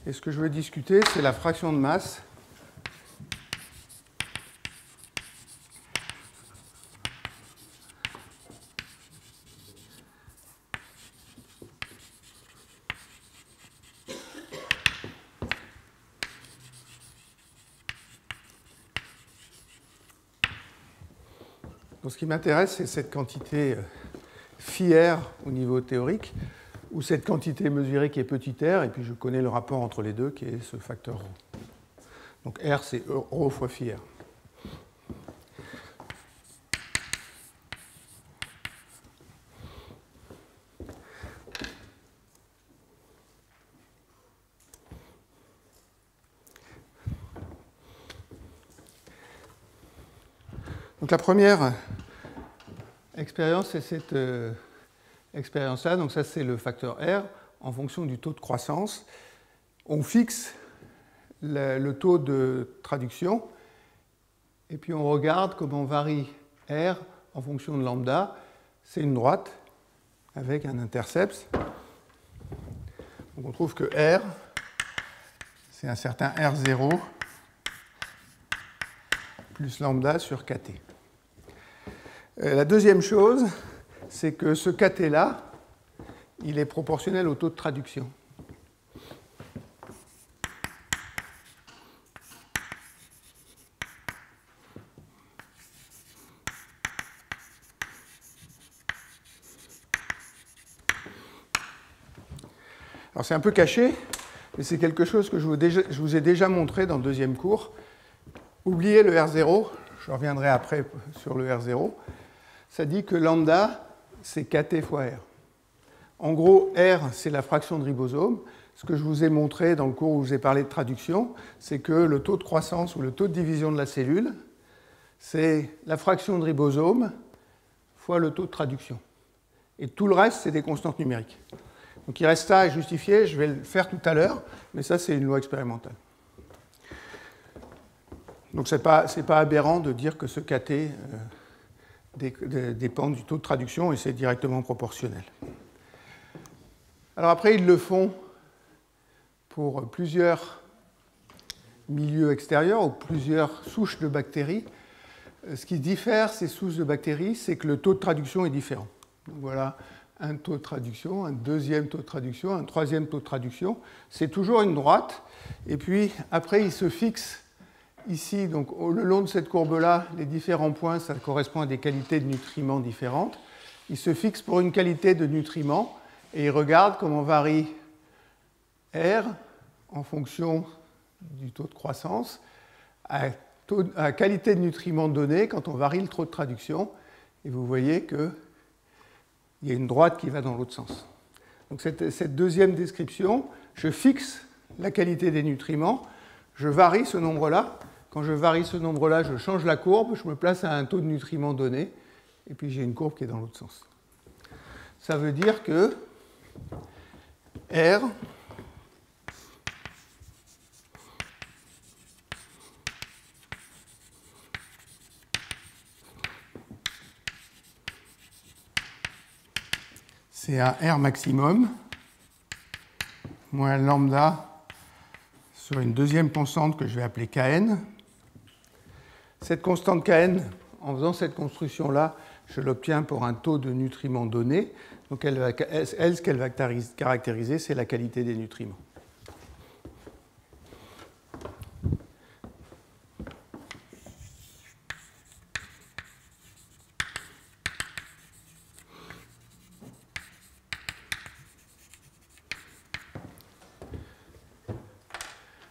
Et ce que je veux discuter, c'est la fraction de masse Donc ce qui m'intéresse, c'est cette quantité phi r au niveau théorique, ou cette quantité mesurée qui est petit r, et puis je connais le rapport entre les deux qui est ce facteur ρ. Donc r, c'est ρ fois phi r. Donc la première expérience, c'est cette expérience-là. Donc ça, c'est le facteur R en fonction du taux de croissance. On fixe le taux de traduction et puis on regarde comment varie R en fonction de lambda. C'est une droite avec un intercept. Donc on trouve que R, c'est un certain R0 plus lambda sur kt. La deuxième chose, c'est que ce kt-là, il est proportionnel au taux de traduction. Alors c'est un peu caché, mais c'est quelque chose que je vous ai déjà montré dans le deuxième cours. Oubliez le R0, je reviendrai après sur le R0. Ça dit que lambda, c'est kt fois R. En gros, R, c'est la fraction de ribosome. Ce que je vous ai montré dans le cours où je vous ai parlé de traduction, c'est que le taux de croissance ou le taux de division de la cellule, c'est la fraction de ribosome fois le taux de traduction. Et tout le reste, c'est des constantes numériques. Donc il reste ça à justifier, je vais le faire tout à l'heure, mais ça, c'est une loi expérimentale. Donc ce n'est pas aberrant de dire que ce kt dépend du taux de traduction et c'est directement proportionnel. Alors après, ils le font pour plusieurs milieux extérieurs ou plusieurs souches de bactéries. Ce qui diffère ces souches de bactéries, c'est que le taux de traduction est différent. Donc voilà un taux de traduction, un deuxième taux de traduction, un troisième taux de traduction. C'est toujours une droite. Et puis après, ils se fixent ici, donc le long de cette courbe-là, les différents points, ça correspond à des qualités de nutriments différentes. Ils se fixent pour une qualité de nutriments et ils regardent comment varie R en fonction du taux de croissance à qualité de nutriments donnée quand on varie le taux de traduction. Et vous voyez qu'il y a une droite qui va dans l'autre sens. Donc cette deuxième description, je fixe la qualité des nutriments, je varie ce nombre-là. Quand je varie ce nombre-là, je change la courbe, je me place à un taux de nutriments donné, et puis j'ai une courbe qui est dans l'autre sens. Ça veut dire que R c'est un R maximum moins lambda sur une deuxième constante que je vais appeler Kn. Cette constante Kn, en faisant cette construction-là, je l'obtiens pour un taux de nutriments donné. Donc ce qu'elle va caractériser, c'est la qualité des nutriments.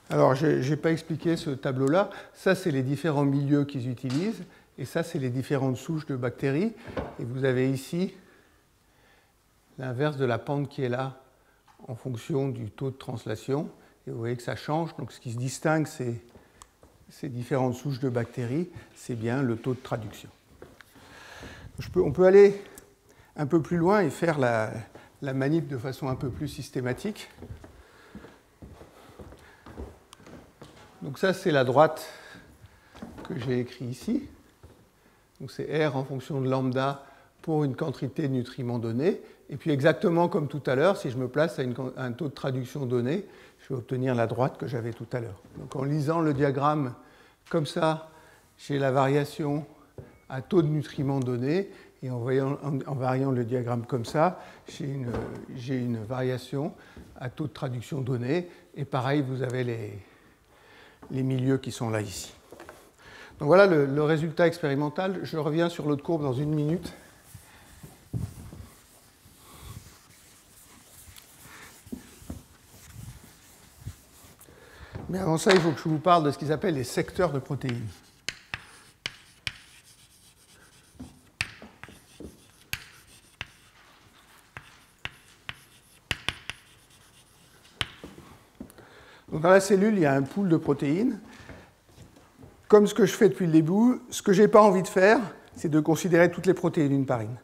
Alors, je n'ai pas expliqué ce tableau-là. Ça, c'est les différents milieux qu'ils utilisent. Et ça, c'est les différentes souches de bactéries. Et vous avez ici l'inverse de la pente qui est là en fonction du taux de translation. Et vous voyez que ça change. Donc, ce qui se distingue, c'est ces différentes souches de bactéries. C'est bien le taux de traduction. On peut aller un peu plus loin et faire la manip de façon un peu plus systématique. Donc ça, c'est la droite que j'ai écrite ici. Donc c'est R en fonction de lambda pour une quantité de nutriments donnée. Et puis exactement comme tout à l'heure, si je me place à un taux de traduction donné, je vais obtenir la droite que j'avais tout à l'heure. Donc en lisant le diagramme comme ça, j'ai la variation à taux de nutriments donné. Et en variant le diagramme comme ça, j'ai une variation à taux de traduction donné. Et pareil, vous avez les milieux qui sont là ici. Donc voilà le résultat expérimental. Je reviens sur l'autre courbe dans une minute. Mais avant ça, il faut que je vous parle de ce qu'ils appellent les secteurs de protéines. Donc dans la cellule, il y a un pool de protéines. Comme ce que je fais depuis le début, ce que je n'ai pas envie de faire, c'est de considérer toutes les protéines d'une par une.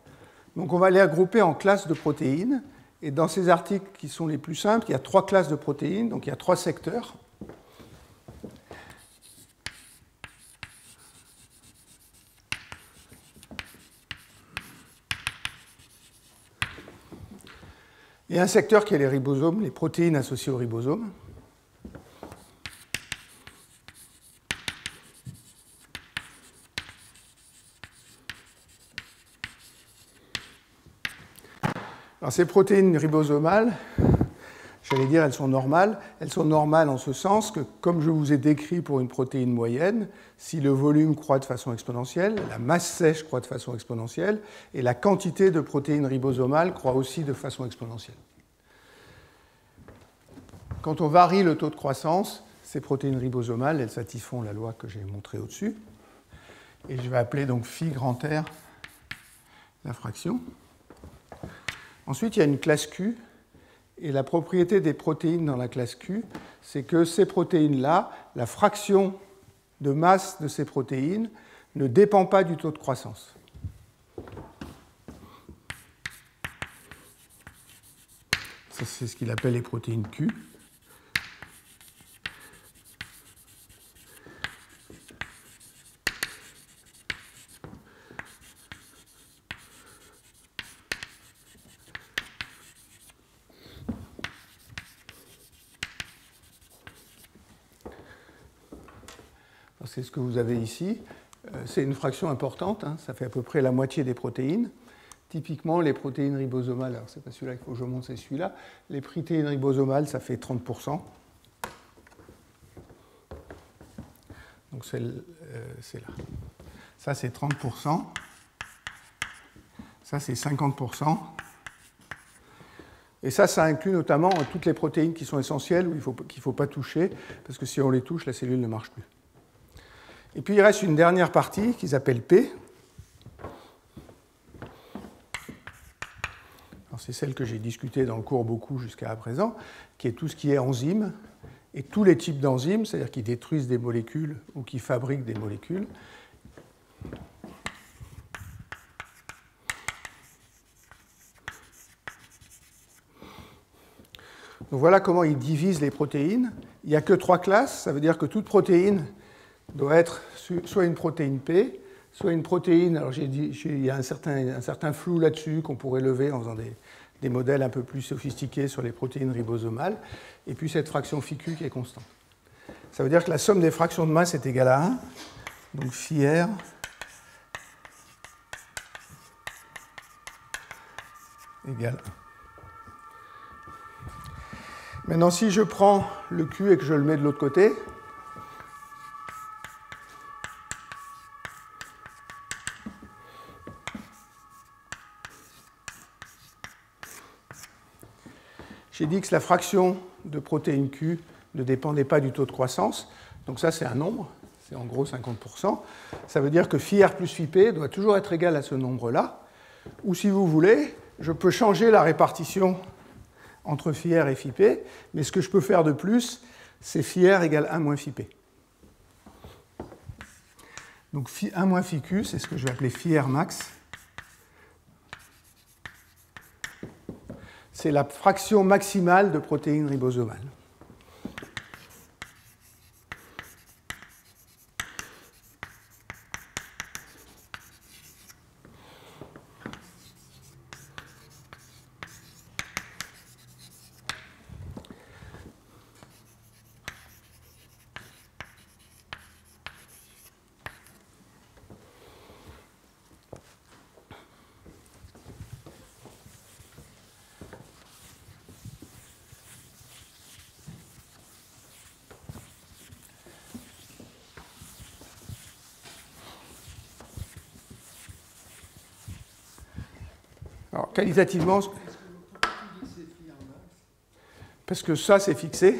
Donc on va les regrouper en classes de protéines. Et dans ces articles qui sont les plus simples, il y a 3 classes de protéines, donc il y a 3 secteurs. Il y a un secteur qui est les ribosomes, les protéines associées aux ribosomes. Alors ces protéines ribosomales, j'allais dire elles sont normales. Elles sont normales en ce sens que, comme je vous ai décrit pour une protéine moyenne, si le volume croît de façon exponentielle, la masse sèche croît de façon exponentielle, et la quantité de protéines ribosomales croît aussi de façon exponentielle. Quand on varie le taux de croissance, ces protéines ribosomales, elles satisfont la loi que j'ai montrée au-dessus. Et je vais appeler donc phi grand R la fraction. Ensuite, il y a une classe Q. Et la propriété des protéines dans la classe Q, c'est que ces protéines-là, la fraction de masse de ces protéines ne dépend pas du taux de croissance. Ça, c'est ce qu'il appelle les protéines Q. C'est ce que vous avez ici. C'est une fraction importante, hein, ça fait à peu près la moitié des protéines. Typiquement, les protéines ribosomales, alors c'est pas celui-là qu'il faut que je montre, c'est celui-là. Les protéines ribosomales, ça fait 30%. Donc c'est là. Ça, c'est 30%. Ça, c'est 50%. Et ça inclut notamment toutes les protéines qui sont essentielles ou qu'il ne faut pas toucher, parce que si on les touche, la cellule ne marche plus. Et puis il reste une dernière partie qu'ils appellent P. C'est celle que j'ai discutée dans le cours beaucoup jusqu'à présent, qui est tout ce qui est enzymes, et tous les types d'enzymes, c'est-à-dire qui détruisent des molécules ou qui fabriquent des molécules. Donc voilà comment ils divisent les protéines. Il n'y a que 3 classes, ça veut dire que toute protéine doit être soit une protéine P, soit une protéine, alors il y a un certain flou là-dessus qu'on pourrait lever en faisant des modèles un peu plus sophistiqués sur les protéines ribosomales, et puis cette fraction phi Q qui est constante. Ça veut dire que la somme des fractions de masse est égale à 1, donc phi R égale 1. Maintenant, si je prends le Q et que je le mets de l'autre côté, j'ai dit que la fraction de protéine Q ne dépendait pas du taux de croissance. Donc ça, c'est un nombre, c'est en gros 50%. Ça veut dire que phi R plus phi P doit toujours être égal à ce nombre-là. Ou si vous voulez, je peux changer la répartition entre phi R et phi P, mais ce que je peux faire de plus, c'est phi R égale 1 moins phi P. Donc 1 moins phi Q, c'est ce que je vais appeler phi R max. C'est la fraction maximale de protéines ribosomales. Alors, qualitativement, parce que ça, c'est fixé.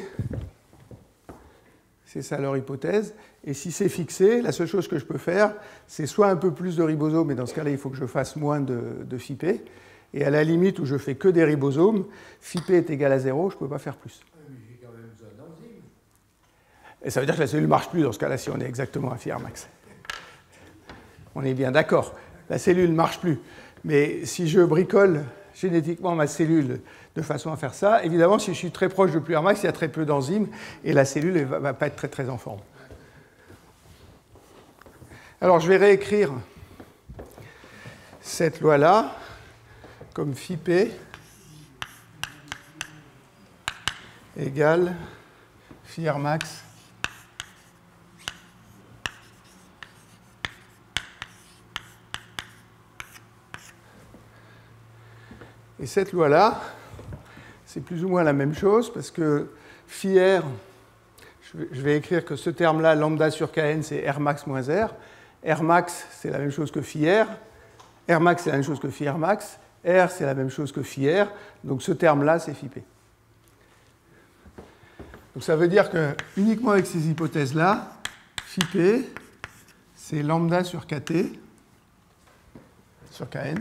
C'est ça leur hypothèse. Et si c'est fixé, la seule chose que je peux faire, c'est soit un peu plus de ribosomes, mais dans ce cas-là, il faut que je fasse moins de Phi-P. Et à la limite où je fais que des ribosomes, Phi-P est égal à 0, je ne peux pas faire plus. Et ça veut dire que la cellule ne marche plus dans ce cas-là, si on est exactement à phi r max. On est bien d'accord. La cellule ne marche plus. Mais si je bricole génétiquement ma cellule de façon à faire ça, évidemment, si je suis très proche de plus r max, il y a très peu d'enzymes et la cellule ne va pas être très, très en forme. Alors, je vais réécrire cette loi-là comme Phi-P égale phi r max et cette loi-là, c'est plus ou moins la même chose parce que phi r, je vais écrire que ce terme-là, lambda sur kn, c'est r max moins r. R max, c'est la même chose que phi r. R max, c'est la même chose que phi r max. R, c'est la même chose que phi r. Donc ce terme-là, c'est phi p. Donc ça veut dire que uniquement avec ces hypothèses-là, phi p, c'est lambda sur kt, sur kn.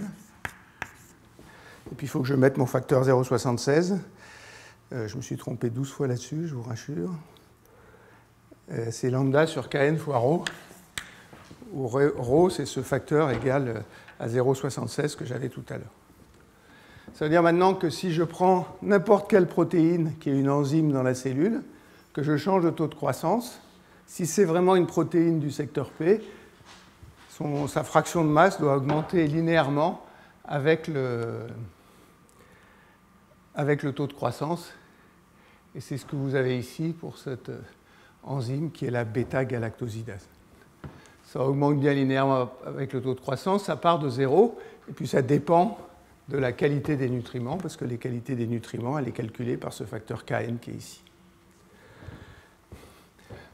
Et puis il faut que je mette mon facteur 0,76. Je me suis trompé 12 fois là-dessus, je vous rassure. C'est lambda sur kn fois ρ, où ρ, c'est ce facteur égal à 0,76 que j'avais tout à l'heure. Ça veut dire maintenant que si je prends n'importe quelle protéine qui est une enzyme dans la cellule, que je change de taux de croissance, si c'est vraiment une protéine du secteur P, sa fraction de masse doit augmenter linéairement avec le taux de croissance. Et c'est ce que vous avez ici pour cette enzyme qui est la bêta-galactosidase. Ça augmente bien linéairement avec le taux de croissance, ça part de 0, et puis ça dépend de la qualité des nutriments, parce que les qualités des nutriments, elle est calculée par ce facteur Kn qui est ici.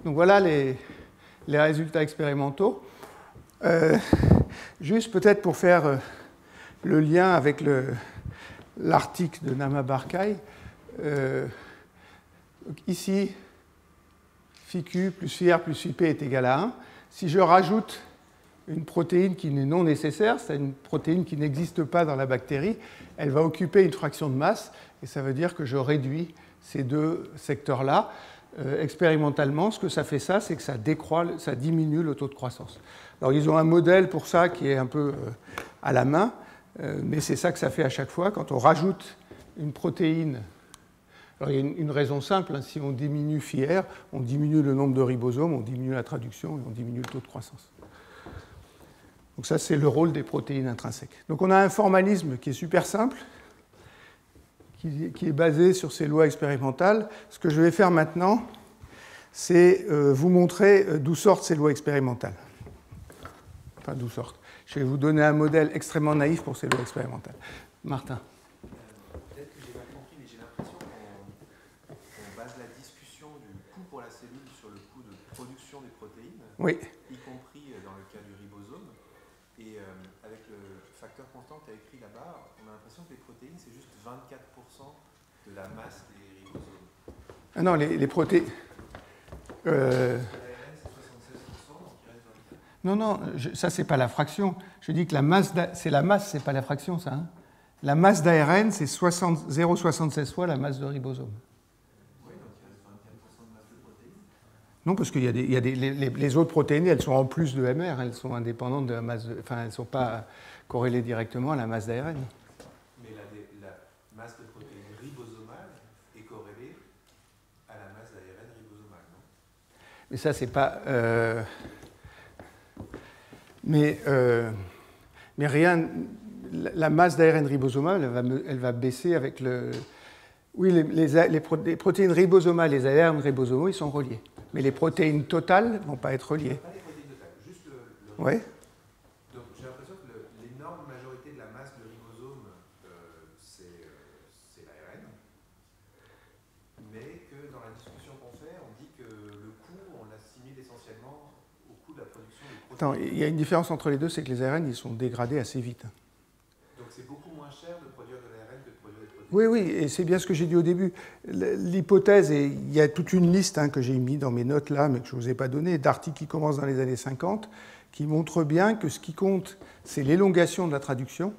Donc voilà les résultats expérimentaux. Juste peut-être pour faire le lien avec l'article de Nama Barkay, ici, Phi-Q plus Phi-R plus Phi-P est égal à 1. Si je rajoute une protéine qui n'est non nécessaire, c'est une protéine qui n'existe pas dans la bactérie, elle va occuper une fraction de masse, et ça veut dire que je réduis ces deux secteurs-là. Expérimentalement, ce que ça fait ça, c'est que ça décroît, ça diminue le taux de croissance. Alors ils ont un modèle pour ça qui est un peu à la main, mais c'est ça que ça fait à chaque fois. Quand on rajoute une protéine, alors il y a une raison simple, hein, si on diminue Phi-R, on diminue le nombre de ribosomes, on diminue la traduction et on diminue le taux de croissance. Donc ça, c'est le rôle des protéines intrinsèques. Donc on a un formalisme qui est super simple, qui est basé sur ces lois expérimentales. Ce que je vais faire maintenant, c'est vous montrer d'où sortent ces lois expérimentales. Enfin, d'où sortent. Je vais vous donner un modèle extrêmement naïf pour ces lois expérimentales. Martin. Peut-être que j'ai mal compris, mais j'ai l'impression qu'on base la discussion du coût pour la cellule sur le coût de production des protéines, oui. Y compris dans le cas du ribosome. Et avec le facteur constant que tu as écrit là-bas, on a l'impression que les protéines, c'est juste 24% de la masse des ribosomes. Ah non, les protéines... Non, non, ça, c'est pas la fraction. Je dis que la masse, c'est la masse, c'est pas la fraction, ça. Hein. La masse d'ARN, c'est 0,76 fois la masse de ribosome. Oui, donc il reste 24% de masse de protéines. Non, parce qu'il y a les autres protéines, elles sont en plus de MR, elles sont indépendantes de la masse, enfin, elles ne sont pas corrélées directement à la masse d'ARN. Mais la masse de protéines ribosomale est corrélée à la masse d'ARN ribosomale, non? Mais ça, c'est pas... Mais rien... La masse d'ARN ribosomale, elle va baisser avec le... Oui, les protéines ribosomales et les ARN ribosomaux, ils sont reliés. Mais les protéines totales ne vont pas être reliées. Pas les protéines totales, juste le Oui. Donc j'ai l'impression que l'énorme majorité de la masse de ribosome, c'est l'ARN, mais que dans la discussion qu'on fait, on dit que le coût, on l'assimile essentiellement au coût de la production des protéines. Attends, il y a une différence entre les deux, c'est que les ARN, ils sont dégradés assez vite. Donc c'est beaucoup moins cher de Oui, oui, et c'est bien ce que j'ai dit au début. L'hypothèse, et il y a toute une liste que j'ai mis dans mes notes là, mais que je ne vous ai pas donné, d'articles qui commencent dans les années 50, qui montrent bien que ce qui compte, c'est l'élongation de la traduction,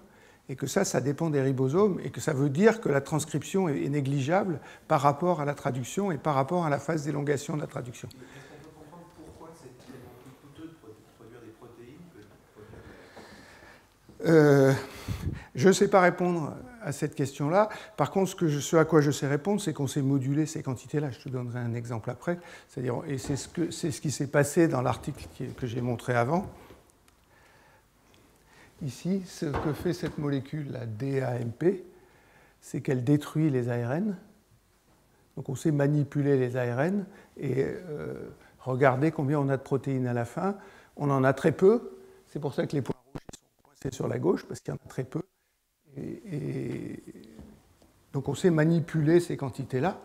et que ça dépend des ribosomes, et que ça veut dire que la transcription est négligeable par rapport à la traduction et par rapport à la phase d'élongation de la traduction. Est-ce qu'on peut comprendre pourquoi c'est tellement plus coûteux de produire des protéines que de produire Je ne sais pas répondre à cette question-là. Par contre, ce à quoi je sais répondre, c'est qu'on sait moduler ces quantités-là. Je te donnerai un exemple après. C'est-à-dire, et c'est ce qui s'est passé dans l'article que j'ai montré avant. Ici, ce que fait cette molécule, la DAMP, c'est qu'elle détruit les ARN. Donc on sait manipuler les ARN et regarder combien on a de protéines à la fin. On en a très peu. C'est pour ça que les points rouges sont coincés sur la gauche, parce qu'il y en a très peu. Et donc on sait manipuler ces quantités-là.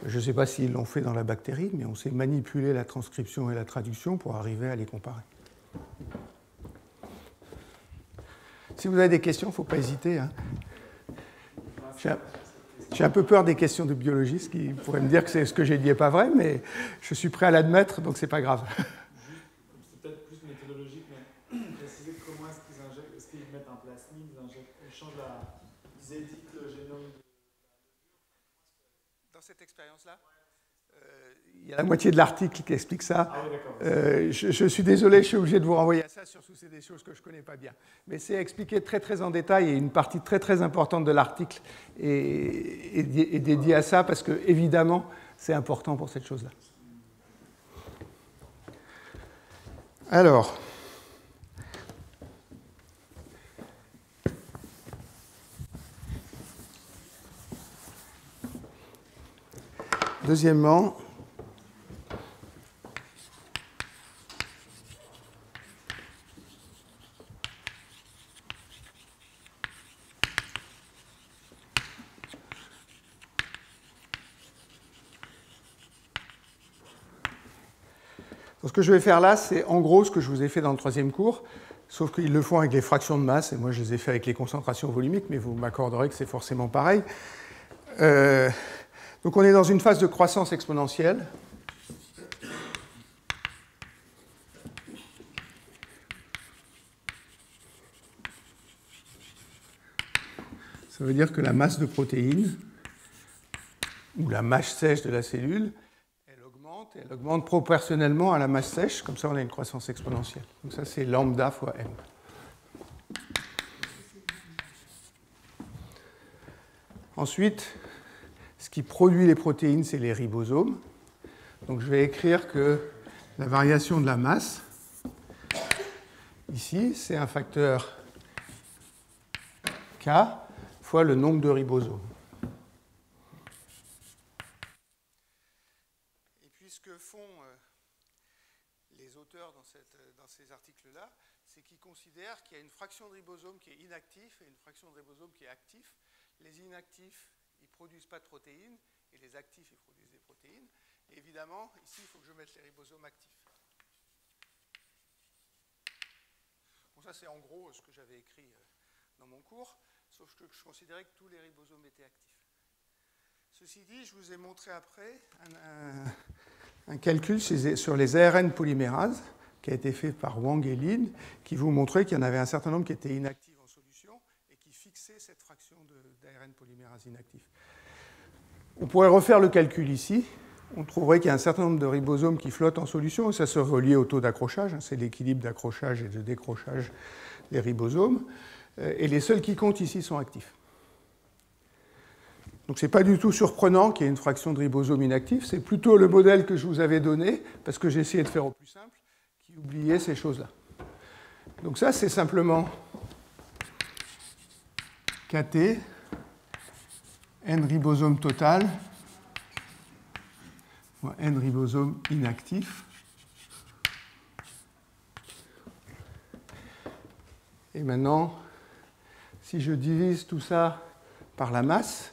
Je ne sais pas s'ils l'ont fait dans la bactérie, mais on sait manipuler la transcription et la traduction pour arriver à les comparer. Si vous avez des questions, il ne faut pas hésiter. J'ai un peu peur des questions de biologistes qui pourraient me dire que ce que j'ai dit n'est pas vrai, mais je suis prêt à l'admettre, donc ce n'est pas grave. C'est peut-être plus méthodologique, mais préciser comment est-ce qu'ils injectent, est-ce qu'ils mettent un plasmide, ils changent ils éditent le génome de... Dans cette expérience-là, il y a la moitié de l'article qui explique ça. Ah oui, d'accord. Je suis désolé, je suis obligé de vous renvoyer à ça, surtout c'est des choses que je ne connais pas bien. Mais c'est expliqué très très en détail et une partie très très importante de l'article est dédiée à ça parce que évidemment c'est important pour cette chose-là. Alors, deuxièmement, donc, ce que je vais faire là, c'est en gros ce que je vous ai fait dans le troisième cours, sauf qu'ils le font avec les fractions de masse, et moi je les ai fait avec les concentrations volumiques, mais vous m'accorderez que c'est forcément pareil. Donc on est dans une phase de croissance exponentielle. Ça veut dire que la masse de protéines, ou la masse sèche de la cellule, elle augmente proportionnellement à la masse sèche, comme ça on a une croissance exponentielle. Donc ça c'est lambda fois m. Ensuite, ce qui produit les protéines, c'est les ribosomes. Donc je vais écrire que la variation de la masse, ici, c'est un facteur K fois le nombre de ribosomes. Et puis ce que font les auteurs dans ces articles-là, c'est qu'ils considèrent qu'il y a une fraction de ribosome qui est inactif et une fraction de ribosome qui est actif. Les inactifs, ils ne produisent pas de protéines, et les actifs, ils produisent des protéines. Et évidemment, ici, il faut que je mette les ribosomes actifs. Bon, ça, c'est en gros ce que j'avais écrit dans mon cours, sauf que je considérais que tous les ribosomes étaient actifs. Ceci dit, je vous ai montré après un calcul sur les ARN polymérases qui a été fait par Wang et Lin, qui vous montrait qu'il y en avait un certain nombre qui étaient inactifs en solution et qui fixaient cette fraction d'ARN polymérase inactif. On pourrait refaire le calcul ici. On trouverait qu'il y a un certain nombre de ribosomes qui flottent en solution, et ça se relie au taux d'accrochage. C'est l'équilibre d'accrochage et de décrochage des ribosomes. Et les seuls qui comptent ici sont actifs. Donc ce n'est pas du tout surprenant qu'il y ait une fraction de ribosomes inactifs. C'est plutôt le modèle que je vous avais donné, parce que j'ai essayé de faire au plus simple, qui oubliait ces choses-là. Donc ça, c'est simplement KT, N ribosome total, fois N ribosome inactif. Et maintenant, si je divise tout ça par la masse,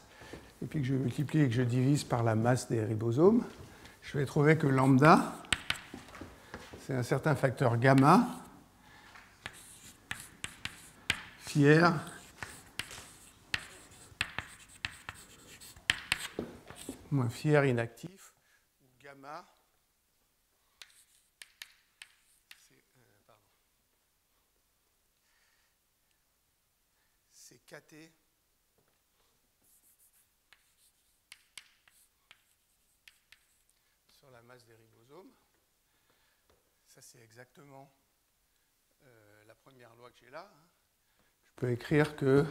et puis que je multiplie et que je divise par la masse des ribosomes, je vais trouver que lambda, c'est un certain facteur gamma, phi r moins phi r inactif, où gamma, c'est kT sur la masse des ribosomes. Ça, c'est exactement la première loi que j'ai là. Je peux écrire que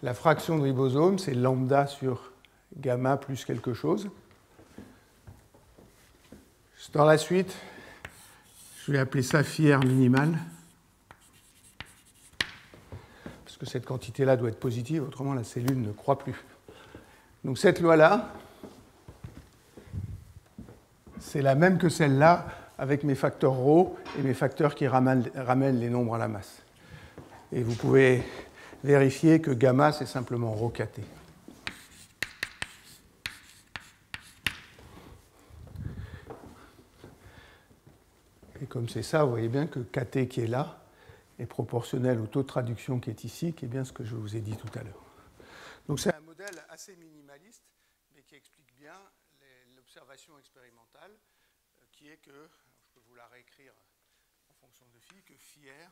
la fraction de ribosome, c'est lambda sur gamma plus quelque chose. Dans la suite, je vais appeler ça phi r minimal, parce que cette quantité-là doit être positive, autrement la cellule ne croît plus. Donc cette loi-là, c'est la même que celle-là, avec mes facteurs ρ et mes facteurs qui ramènent les nombres à la masse. Et vous pouvez vérifier que gamma, c'est simplement ρ kt. Et comme c'est ça, vous voyez bien que kt qui est là est proportionnel au taux de traduction qui est ici, qui est bien ce que je vous ai dit tout à l'heure. Donc c'est un modèle assez minimaliste, mais qui explique bien l'observation expérimentale, qui est que, je peux vous la réécrire en fonction de phi, que phi r,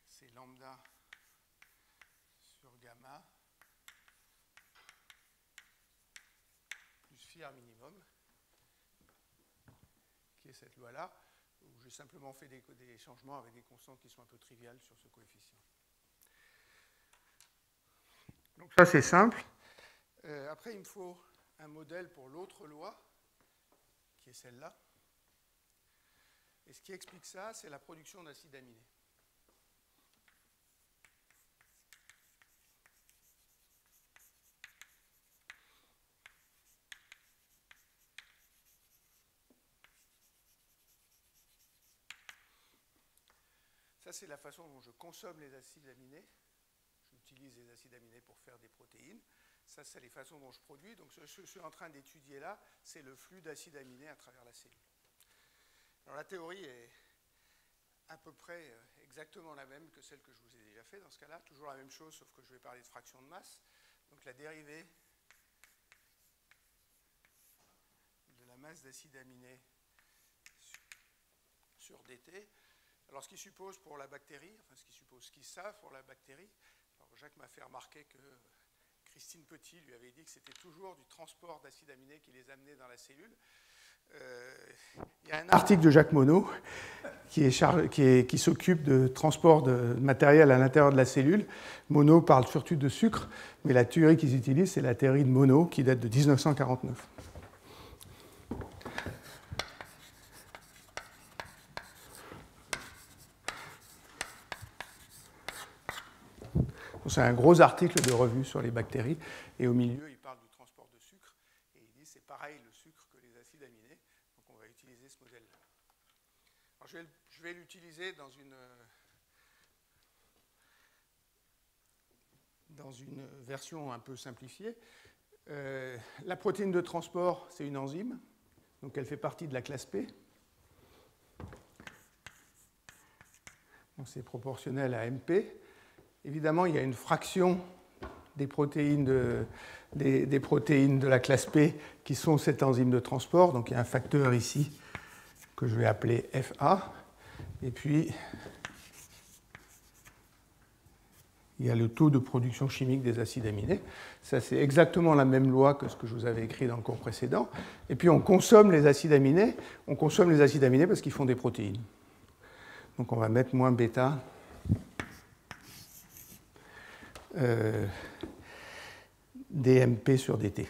c'est lambda sur gamma plus phi r minimum, qui est cette loi-là, où j'ai simplement fait des changements avec des constantes qui sont un peu triviales sur ce coefficient. Donc ça, c'est simple. Après, il me faut un modèle pour l'autre loi, qui est celle-là. Et ce qui explique ça, c'est la production d'acides aminés. Ça, c'est la façon dont je consomme les acides aminés. J'utilise les acides aminés pour faire des protéines. Ça, c'est les façons dont je produis. Donc, ce que je suis en train d'étudier là, c'est le flux d'acides aminés à travers la cellule. Alors, la théorie est à peu près exactement la même que celle que je vous ai déjà faite. Dans ce cas-là, toujours la même chose, sauf que je vais parler de fraction de masse. Donc, la dérivée de la masse d'acides aminés sur dt. Alors, ce qui suppose pour la bactérie, enfin, ce qu'ils savent pour la bactérie, alors Jacques m'a fait remarquer que Christine Petit lui avait dit que c'était toujours du transport d'acides aminés qui les amenait dans la cellule. Il y a un article de Jacques Monod qui s'occupe de transport de matériel à l'intérieur de la cellule. Monod parle surtout de sucre, mais la théorie qu'ils utilisent, c'est la théorie de Monod qui date de 1949. C'est un gros article de revue sur les bactéries, et au milieu, il parle du transport de sucre, et il dit c'est pareil le sucre que les acides aminés, donc on va utiliser ce modèle-là. Alors je vais l'utiliser dans une version un peu simplifiée. La protéine de transport, c'est une enzyme, donc elle fait partie de la classe P. Donc c'est proportionnel à MP. Évidemment, il y a une fraction des protéines de la classe P qui sont cette enzyme de transport. Donc il y a un facteur ici que je vais appeler FA. Et puis, il y a le taux de production chimique des acides aminés. Ça, c'est exactement la même loi que ce que je vous avais écrit dans le cours précédent. Et puis, on consomme les acides aminés. On consomme les acides aminés parce qu'ils font des protéines. Donc, on va mettre moins bêta. dMP sur dt.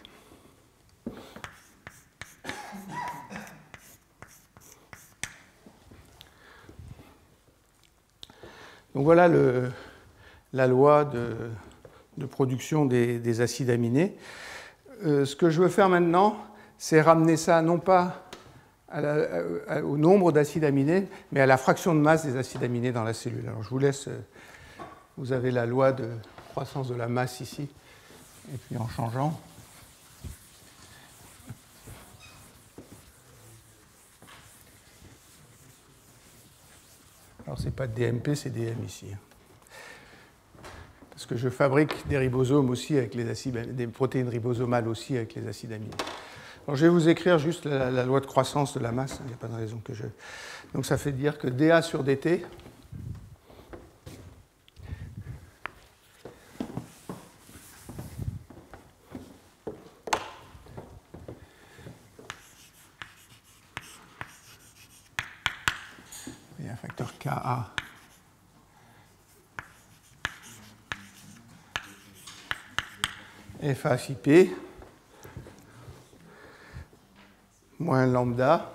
Donc voilà la loi de production des acides aminés. Ce que je veux faire maintenant, c'est ramener ça non pas au nombre d'acides aminés, mais à la fraction de masse des acides aminés dans la cellule. Alors je vous laisse, vous avez la loi de croissance de la masse ici, et puis en changeant. Alors, ce n'est pas dMP, c'est dm ici. Parce que je fabrique des ribosomes aussi avec les acides, des protéines ribosomales aussi avec les acides aminés. Alors, je vais vous écrire juste la loi de croissance de la masse, il n'y a pas de raison que je... Donc ça fait dire que dA sur dt il y a un facteur Ka FA phi P moins lambda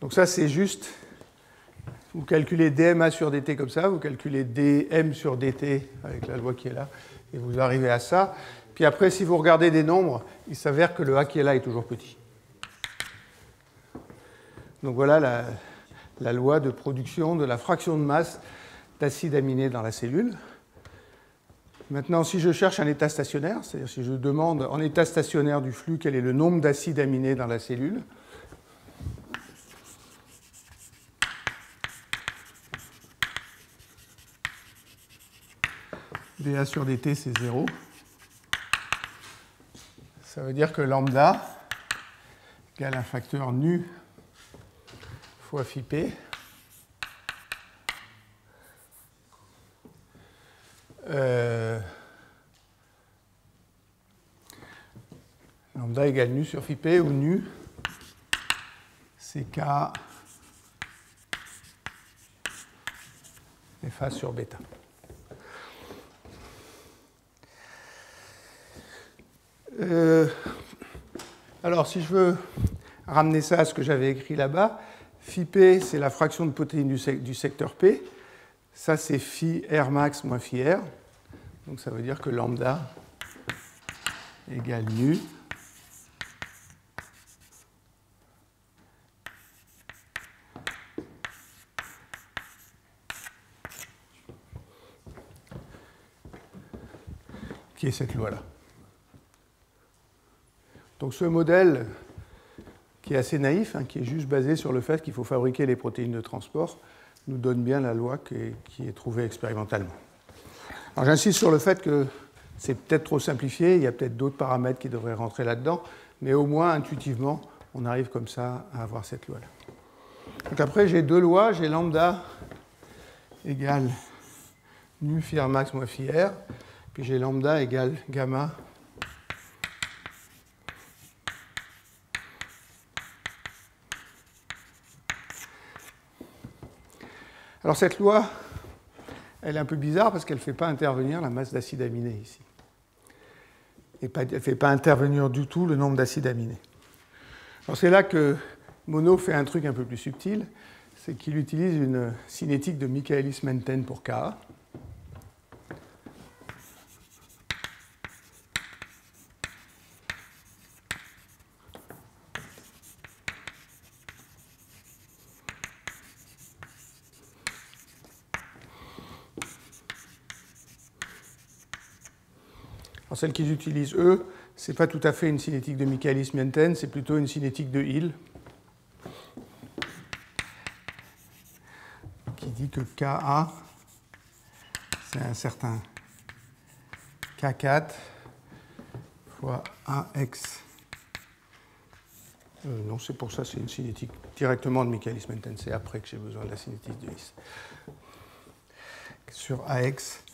donc ça c'est juste, vous calculez dMA sur dt comme ça, vous calculez dm sur dt avec la loi qui est là, et vous arrivez à ça. Puis après, si vous regardez des nombres, il s'avère que le A qui est là est toujours petit. Donc voilà la loi de production de la fraction de masse d'acides aminés dans la cellule. Maintenant, si je cherche un état stationnaire, c'est-à-dire si je demande en état stationnaire du flux quel est le nombre d'acides aminés dans la cellule, dA sur dt, c'est 0. Ça veut dire que lambda égale un facteur nu fois phi p lambda égale nu sur phi p, où nu c'est K FA sur bêta. Alors, si je veux ramener ça à ce que j'avais écrit là-bas, phi p, c'est la fraction de protéines du secteur P. Ça, c'est phi R max moins phi R. Donc, ça veut dire que lambda égale nu qui est cette loi-là. Donc ce modèle, qui est assez naïf, qui est juste basé sur le fait qu'il faut fabriquer les protéines de transport, nous donne bien la loi qui est trouvée expérimentalement. Alors j'insiste sur le fait que c'est peut-être trop simplifié, il y a peut-être d'autres paramètres qui devraient rentrer là-dedans, mais au moins intuitivement, on arrive comme ça à avoir cette loi-là. Donc après, j'ai deux lois, j'ai lambda égale nu phi R max moins phi R, puis j'ai lambda égale gamma Alors cette loi, elle est un peu bizarre parce qu'elle ne fait pas intervenir la masse d'acides aminés ici. Et elle ne fait pas intervenir du tout le nombre d'acides aminés. Alors c'est là que Monod fait un truc un peu plus subtil, c'est qu'il utilise une cinétique de Michaelis-Menten pour Ka. Alors celle qu'ils utilisent, eux, ce n'est pas tout à fait une cinétique de Michaelis-Menten, c'est plutôt une cinétique de Hill, qui dit que Ka, c'est un certain K4 fois AX. Non, c'est pour ça, c'est une cinétique directement de Michaelis-Menten, c'est après que j'ai besoin de la cinétique de Hill. Sur AX,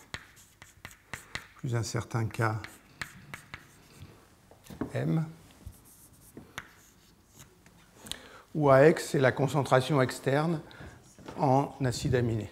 plus un certain K M, où AX, c'est la concentration externe en acide aminé.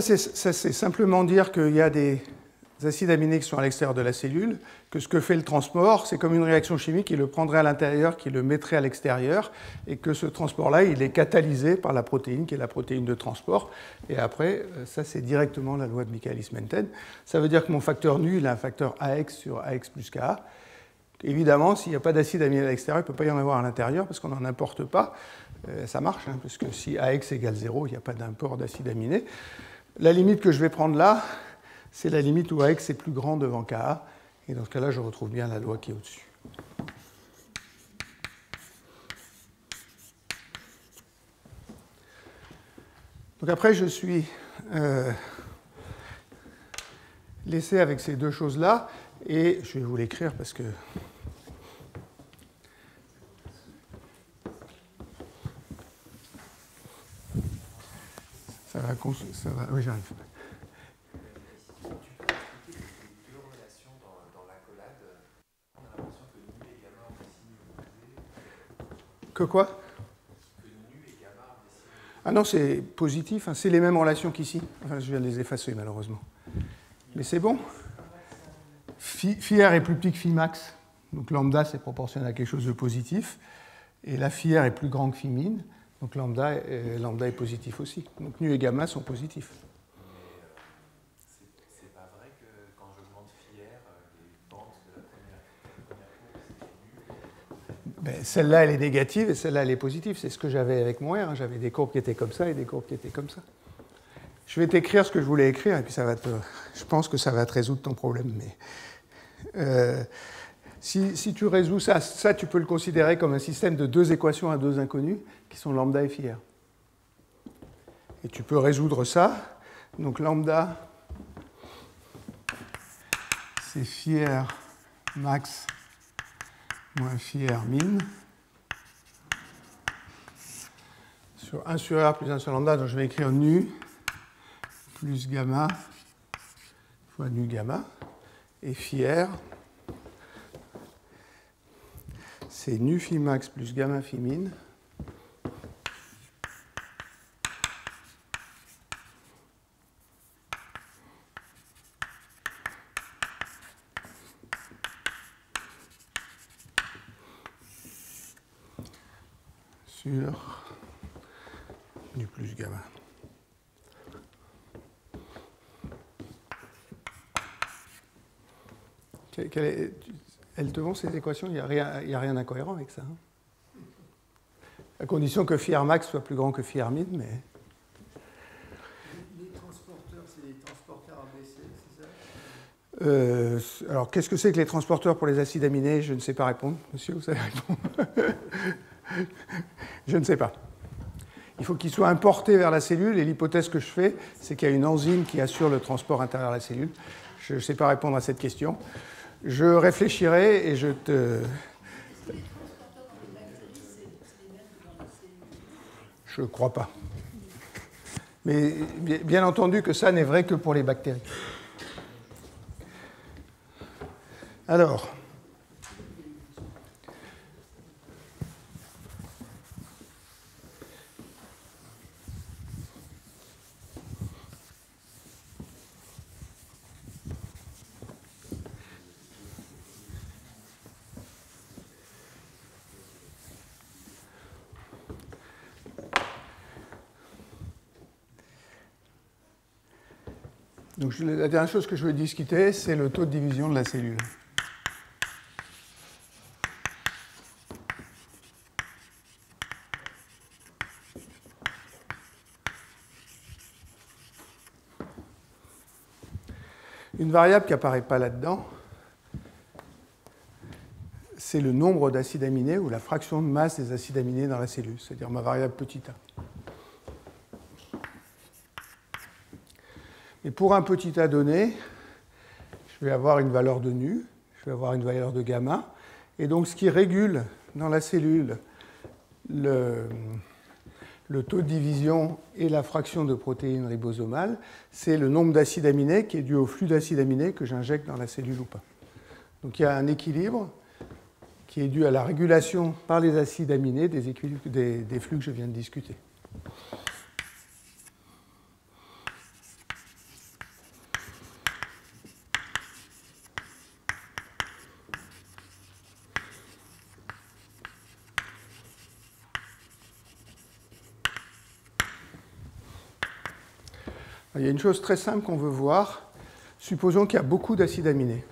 Ça, c'est simplement dire qu'il y a des acides aminés qui sont à l'extérieur de la cellule, que ce que fait le transport, c'est comme une réaction chimique qui le prendrait à l'intérieur, qui le mettrait à l'extérieur, et que ce transport-là, il est catalysé par la protéine, qui est la protéine de transport. Et après, ça, c'est directement la loi de Michaelis-Menten. Ça veut dire que mon facteur nu, il a un facteur AX sur AX plus Ka. Évidemment, s'il n'y a pas d'acide aminé à l'extérieur, il ne peut pas y en avoir à l'intérieur parce qu'on n'en importe pas. Ça marche, hein, parce que si AX égale 0, il n'y a pas d'import d'acide aminé. La limite que je vais prendre là, c'est la limite où AX est plus grand devant KA. Et dans ce cas-là, je retrouve bien la loi qui est au-dessus. Donc après, je suis laissé avec ces deux choses-là. Et je vais vous l'écrire parce que... Ça va, oui, j'arrive. Tu peux expliquer les deux relations dans l'accolade? On a l'impression que nu et gamma ont des signes opposés. Que quoi? Que nu et gamma ont des signes opposés. Ah non, c'est positif, hein, c'est les mêmes relations qu'ici. Enfin, je viens de les effacer malheureusement. Mais c'est bon. Phi r est plus petit que phi max. Donc lambda, c'est proportionnel à quelque chose de positif. Et là, phi r est plus grand que phi min. Donc lambda est positif aussi. Donc nu et gamma sont positifs. Mais c'est pas vrai que quand j'augmente phi r, les bandes de la première courbe, c'était nu. Ben, celle-là, elle est négative et celle-là, elle est positive. C'est ce que j'avais avec mon R. Hein. J'avais des courbes qui étaient comme ça et des courbes qui étaient comme ça. Je vais t'écrire ce que je voulais écrire et puis ça va je pense que ça va te résoudre ton problème. Mais si tu résous ça, tu peux le considérer comme un système de deux équations à deux inconnues qui sont lambda et phi r. Et tu peux résoudre ça. Donc lambda, c'est phi r max moins phi r min sur 1 sur r plus 1 sur lambda. Donc je vais écrire nu plus gamma fois nu gamma. Et phi r, c'est nu phi max plus gamma phi min sur nu plus gamma. Elles te vont ces équations? Il n'y a rien d'incohérent avec ça. Hein, à condition que phi r max soit plus grand que phi r min, mais... Les transporteurs, c'est des transporteurs ABC, c'est ça? Alors, qu'est-ce que c'est que les transporteurs pour les acides aminés? Je ne sais pas répondre. Monsieur, vous savez répondre? Je ne sais pas. Il faut qu'ils soient importés vers la cellule, et l'hypothèse que je fais, c'est qu'il y a une enzyme qui assure le transport intérieur à la cellule. Je ne sais pas répondre à cette question. Je réfléchirai et je te... Je ne crois pas. Mais bien entendu que ça n'est vrai que pour les bactéries. Alors... Donc, la dernière chose que je veux discuter, c'est le taux de division de la cellule. Une variable qui n'apparaît pas là-dedans, c'est le nombre d'acides aminés ou la fraction de masse des acides aminés dans la cellule, c'est-à-dire ma variable petit a. Et pour un petit a donné, je vais avoir une valeur de nu, je vais avoir une valeur de gamma, et donc ce qui régule dans la cellule le taux de division et la fraction de protéines ribosomales, c'est le nombre d'acides aminés qui est dû au flux d'acides aminés que j'injecte dans la cellule ou pas. Donc il y a un équilibre qui est dû à la régulation par les acides aminés des flux que je viens de discuter. Il y a une chose très simple qu'on veut voir. Supposons qu'il y a beaucoup d'acides aminés.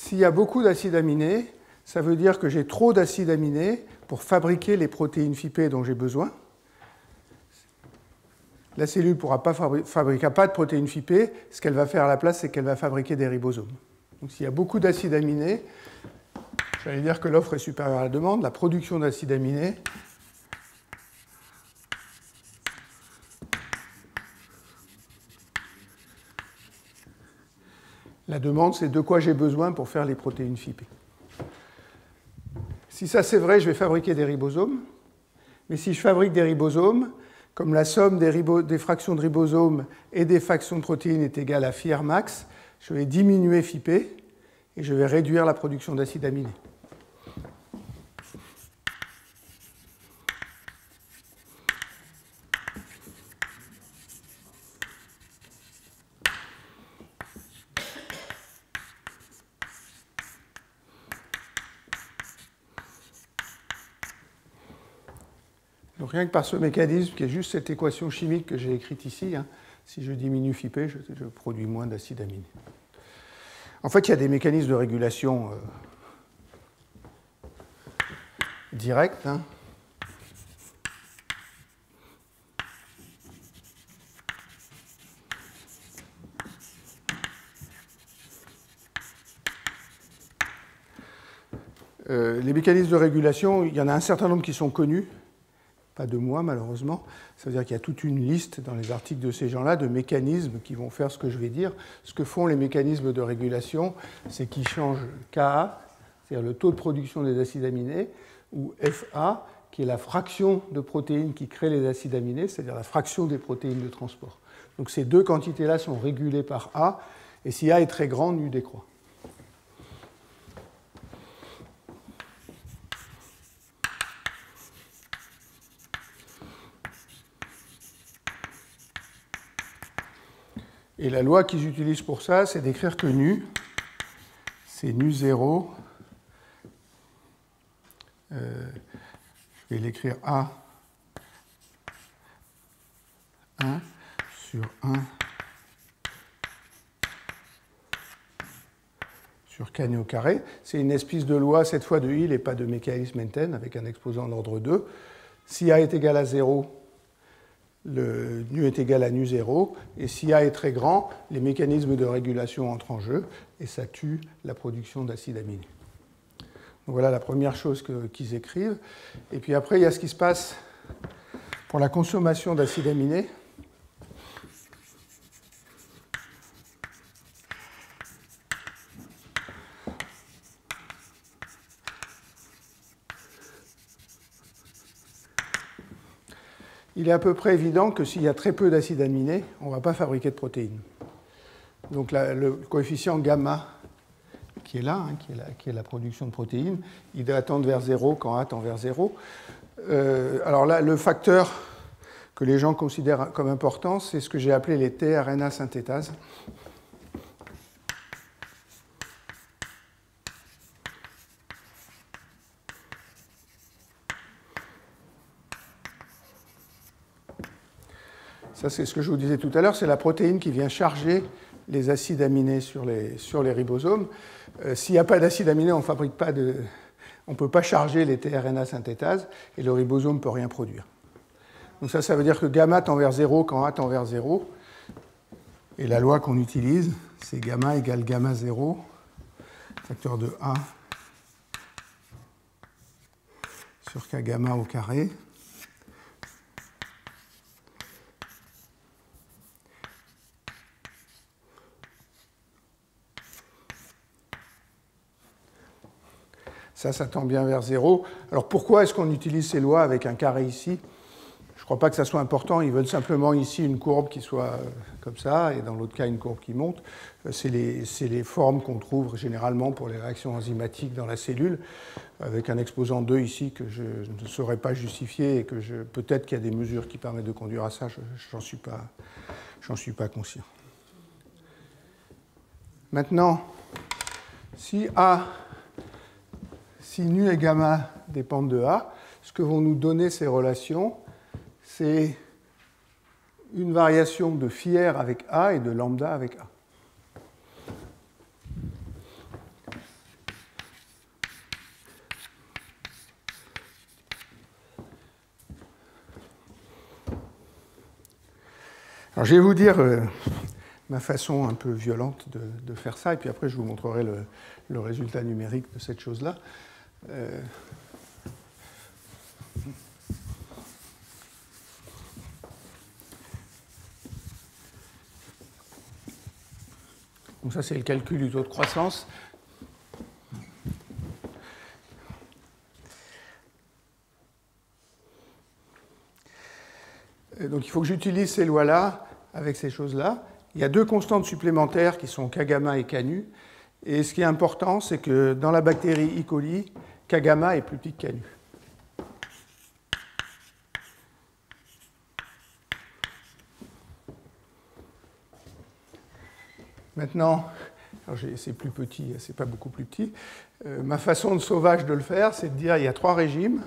s'il y a beaucoup d'acides aminés, ça veut dire que j'ai trop d'acides aminés pour fabriquer les protéines Fipé dont j'ai besoin. La cellule ne pourra pas fabriquer pas de protéines Fipé. Ce qu'elle va faire à la place, c'est qu'elle va fabriquer des ribosomes. Donc s'il y a beaucoup d'acides aminés, j'allais dire que l'offre est supérieure à la demande. La production d'acides aminés la demande, c'est de quoi j'ai besoin pour faire les protéines Fipé. Si ça c'est vrai, je vais fabriquer des ribosomes. Mais si je fabrique des ribosomes, comme la somme des fractions de ribosomes et des fractions de protéines est égale à phi r max, je vais diminuer Fipé et je vais réduire la production d'acides aminés. Donc rien que par ce mécanisme, qui est juste cette équation chimique que j'ai écrite ici, hein, si je diminue Fipé, je produis moins d'acides aminés. En fait, il y a des mécanismes de régulation directs. Hein. Les mécanismes de régulation, il y en a un certain nombre qui sont connus. Pas de moi, malheureusement. Ça veut dire qu'il y a toute une liste dans les articles de ces gens-là de mécanismes qui vont faire ce que je vais dire. Ce que font les mécanismes de régulation, c'est qu'ils changent Ka, c'est-à-dire le taux de production des acides aminés, ou Fa, qui est la fraction de protéines qui crée les acides aminés, c'est-à-dire la fraction des protéines de transport. Donc ces deux quantités-là sont régulées par A, et si A est très grand, nu décroît. Et la loi qu'ils utilisent pour ça, c'est d'écrire que nu, c'est nu 0. Je vais l'écrire A 1 sur 1 sur Kn au carré. C'est une espèce de loi, cette fois de Hill et pas de mécanisme Menten, avec un exposant d'ordre 2. Si A est égal à 0, le nu est égal à nu 0, et si A est très grand, les mécanismes de régulation entrent en jeu, et ça tue la production d'acides aminés. Donc voilà la première chose qu'ils écrivent. Et puis après, il y a ce qui se passe pour la consommation d'acides aminés. Il est à peu près évident que s'il y a très peu d'acides aminés, on ne va pas fabriquer de protéines. Donc le coefficient gamma, qui est là, hein, qui est la production de protéines, il doit tendre vers 0 quand A tend vers 0. Alors là, le facteur que les gens considèrent comme important, c'est ce que j'ai appelé les tRNA synthétases. Ça, c'est ce que je vous disais tout à l'heure, c'est la protéine qui vient charger les acides aminés sur les ribosomes. S'il n'y a pas d'acides aminés, on ne peut pas charger les tRNA synthétases et le ribosome ne peut rien produire. Donc ça veut dire que gamma tend vers 0 quand A tend vers 0. Et la loi qu'on utilise, c'est gamma égale gamma 0, facteur de A sur K gamma au carré. Ça tend bien vers 0. Alors pourquoi est-ce qu'on utilise ces lois avec un carré ici? Je ne crois pas que ça soit important. Ils veulent simplement ici une courbe qui soit comme ça, et dans l'autre cas une courbe qui monte. C'est les formes qu'on trouve généralement pour les réactions enzymatiques dans la cellule, avec un exposant 2 ici que je ne saurais pas justifier, et que peut-être qu'il y a des mesures qui permettent de conduire à ça, j'en suis pas conscient. Maintenant, si nu et gamma dépendent de A, ce que vont nous donner ces relations, c'est une variation de phi r avec A et de lambda avec A. Alors, je vais vous dire ma façon un peu violente de faire ça, et puis après, je vous montrerai le résultat numérique de cette chose-là. Donc ça, c'est le calcul du taux de croissance. Donc il faut que j'utilise ces lois-là avec ces choses-là. Il y a deux constantes supplémentaires qui sont K gamma et K nu. Et ce qui est important, c'est que dans la bactérie E. coli, K gamma est plus petit que K nu. Maintenant, c'est plus petit, c'est pas beaucoup plus petit. Ma façon de sauvage de le faire, c'est de dire il y a trois régimes.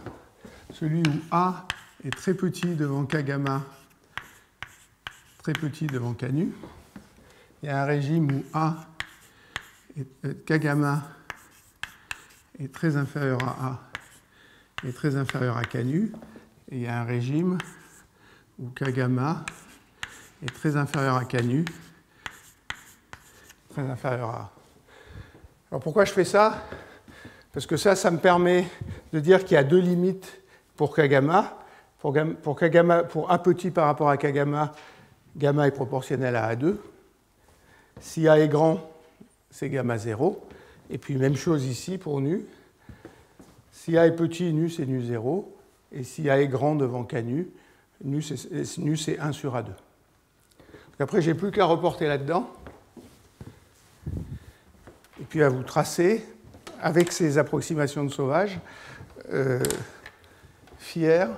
Celui où A est très petit devant K gamma, très petit devant K nu. Il y a un régime où A K gamma est très inférieur à A et très inférieur à K nu. Et il y a un régime où K gamma est très inférieur à K nu, très inférieur à A. Alors pourquoi je fais ça? Parce que ça me permet de dire qu'il y a deux limites pour K gamma. Pour K gamma, pour A petit par rapport à K gamma, gamma est proportionnel à A2. Si A est grand, c'est gamma 0. Et puis même chose ici pour nu. Si A est petit, nu c'est nu 0. Et si A est grand devant K nu, nu c'est 1 sur A2. Donc après, j'ai plus qu'à reporter là-dedans. Et puis à vous tracer, avec ces approximations de sauvage, phi r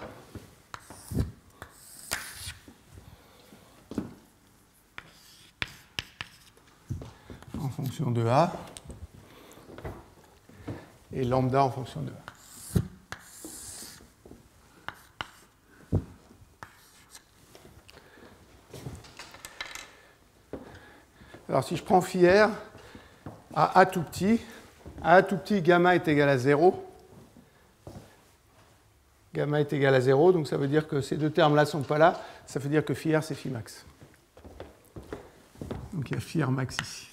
en fonction de A et lambda en fonction de A. Alors si je prends phi r à A tout petit, gamma est égal à 0. Gamma est égal à 0, donc ça veut dire que ces deux termes-là ne sont pas là. Ça veut dire que phi r, c'est phi max. Donc il y a phi r max ici.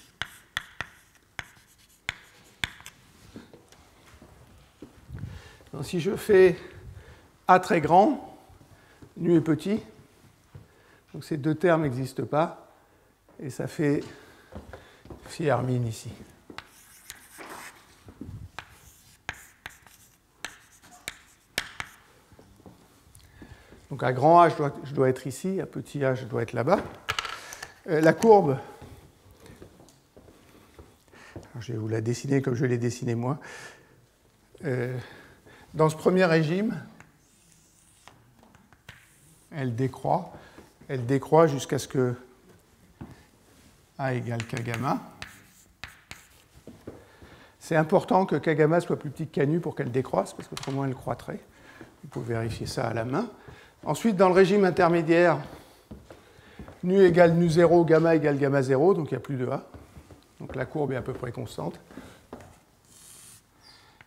Donc, si je fais A très grand, nu est petit, donc ces deux termes n'existent pas, et ça fait phi r min ici. Donc à grand A, je dois être ici, à petit a, je dois être là-bas. La courbe, je vais vous la dessiner comme je l'ai dessinée moi. Dans ce premier régime, elle décroît jusqu'à ce que A égale K gamma. C'est important que K gamma soit plus petit que K nu pour qu'elle décroisse, parce qu'autrement elle croîtrait. Vous pouvez vérifier ça à la main. Ensuite, dans le régime intermédiaire, nu égale nu 0, gamma égale gamma 0, donc il n'y a plus de A. Donc la courbe est à peu près constante.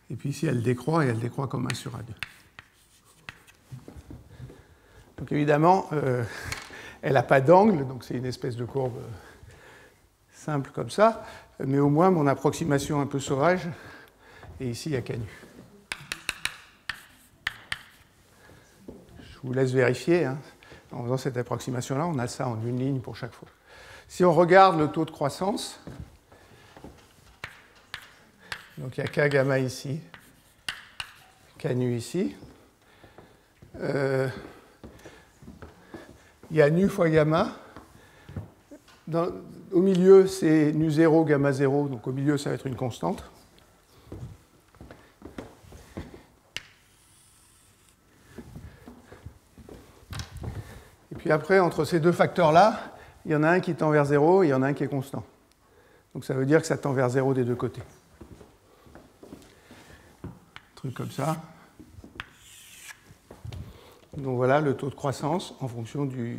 Et puis ici, elle décroît, et elle décroît comme 1 sur A2. Donc évidemment, elle n'a pas d'angle, donc c'est une espèce de courbe simple comme ça, mais au moins mon approximation un peu sauvage est ici à K nu. Je vous laisse vérifier. Hein. En faisant cette approximation-là, on a ça en une ligne pour chaque fois. Si on regarde le taux de croissance, donc il y a K gamma ici, K nu ici. Il y a nu fois gamma. Au milieu, c'est nu 0, gamma 0, donc au milieu, ça va être une constante. Et puis après, entre ces deux facteurs-là, il y en a un qui tend vers 0 et il y en a un qui est constant. Donc ça veut dire que ça tend vers 0 des deux côtés. Un truc comme ça. Donc voilà le taux de croissance en fonction de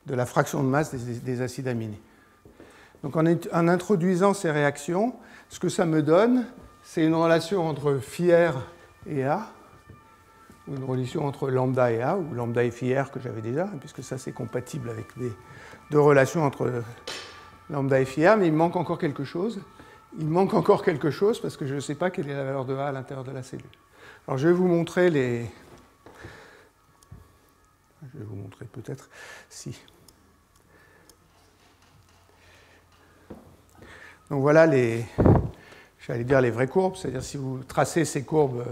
la fraction de masse des acides aminés. Donc en introduisant ces réactions, ce que ça me donne, c'est une relation entre phi r et A, ou une relation entre lambda et A, ou lambda et phi R que j'avais déjà, puisque ça c'est compatible avec deux relations entre lambda et phi R, mais il me manque encore quelque chose. Il me manque encore quelque chose parce que je ne sais pas quelle est la valeur de A à l'intérieur de la cellule. Alors je vais vous montrer les... Je vais vous montrer peut-être si... Donc voilà les, j'allais dire les vraies courbes, c'est-à-dire si vous tracez ces courbes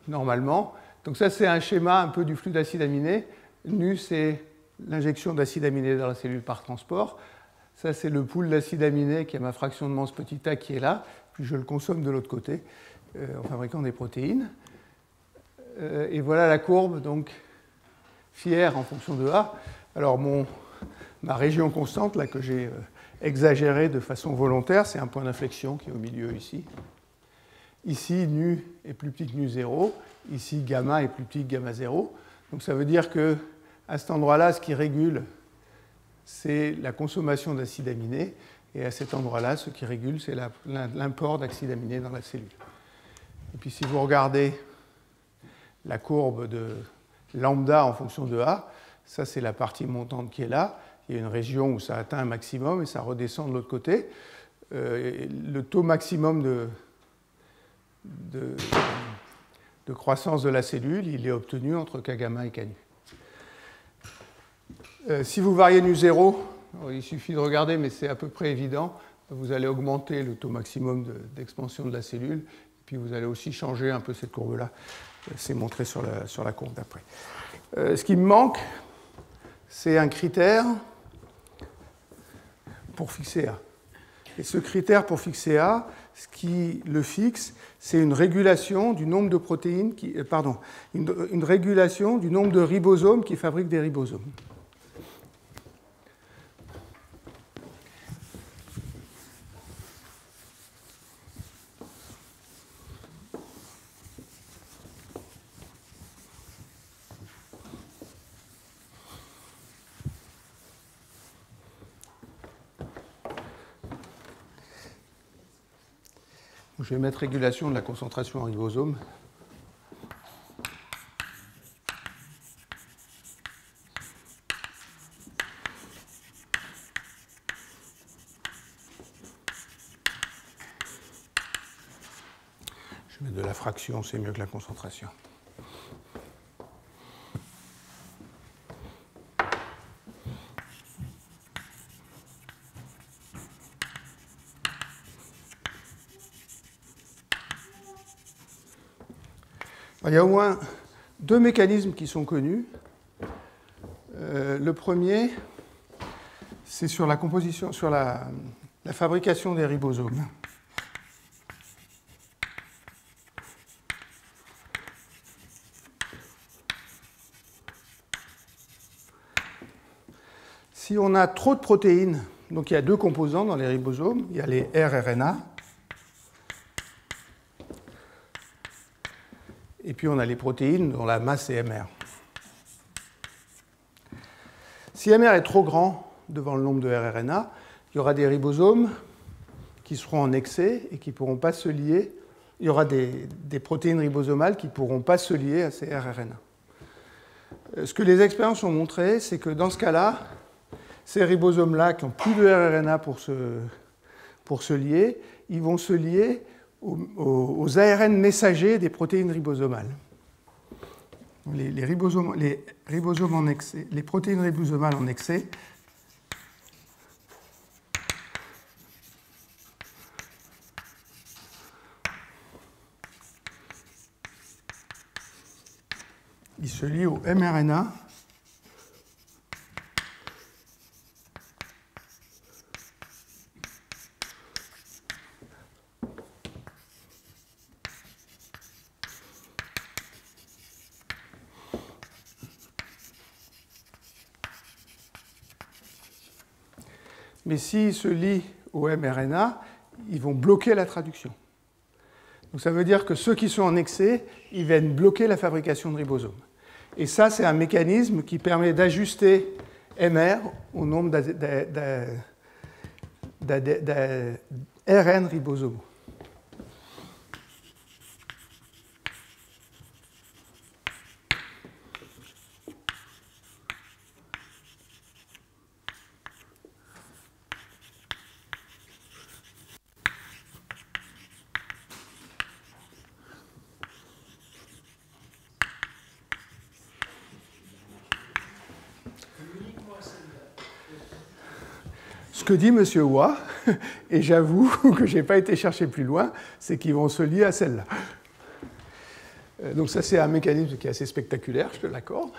normalement. Donc ça c'est un schéma un peu du flux d'acide aminé. Nu c'est l'injection d'acide aminé dans la cellule par transport. Ça c'est le pool d'acide aminé qui a ma fraction de masse petit a qui est là, puis je le consomme de l'autre côté en fabriquant des protéines. Et voilà la courbe, donc phi R en fonction de A. Alors ma région constante là que j'ai exagéré de façon volontaire, c'est un point d'inflexion qui est au milieu ici. Ici, nu est plus petit que nu 0. Ici, gamma est plus petit que gamma 0. Donc ça veut dire qu'à cet endroit-là, ce qui régule, c'est la consommation d'acide aminé. Et à cet endroit-là, ce qui régule, c'est l'import d'acide aminé dans la cellule. Et puis si vous regardez la courbe de lambda en fonction de A, ça c'est la partie montante qui est là. Il y a une région où ça atteint un maximum et ça redescend de l'autre côté. Le taux maximum de croissance de la cellule, il est obtenu entre K gamma et K nu. Si vous variez nu 0, il suffit de regarder, mais c'est à peu près évident, vous allez augmenter le taux maximum d'expansion de la cellule, et puis vous allez aussi changer un peu cette courbe-là. C'est montré sur la courbe d'après. Ce qui me manque, c'est un critère pour fixer A. Et ce critère pour fixer A, ce qui le fixe, c'est une régulation du nombre de protéines, une régulation du nombre de ribosomes qui fabriquent des ribosomes. Je vais mettre régulation de la concentration en ribosome. Je vais mettre de la fraction, c'est mieux que la concentration. Il y a au moins deux mécanismes qui sont connus. Le premier, c'est sur la composition, sur la fabrication des ribosomes. Si on a trop de protéines, donc il y a deux composants dans les ribosomes, il y a les rRNA, et puis on a les protéines dont la masse est mR. Si mR est trop grand devant le nombre de rRNA, il y aura des ribosomes qui seront en excès et qui ne pourront pas se lier. Il y aura des protéines ribosomales qui ne pourront pas se lier à ces rRNA. Ce que les expériences ont montré, c'est que dans ce cas-là, ces ribosomes-là qui n'ont plus de rRNA pour se lier, ils vont se lier aux ARN messagers des protéines ribosomales. Les ribosomes en excès, les protéines ribosomales en excès ils se lient au mRNA mais s'ils se lient au mRNA, ils vont bloquer la traduction. Donc ça veut dire que ceux qui sont en excès, ils viennent bloquer la fabrication de ribosomes. Et ça, c'est un mécanisme qui permet d'ajuster MR au nombre d'RN ribosomaux. Ce que dit M. Hua, et j'avoue que je n'ai pas été chercher plus loin, c'est qu'ils vont se lier à celle-là. Donc ça, c'est un mécanisme qui est assez spectaculaire, je te l'accorde.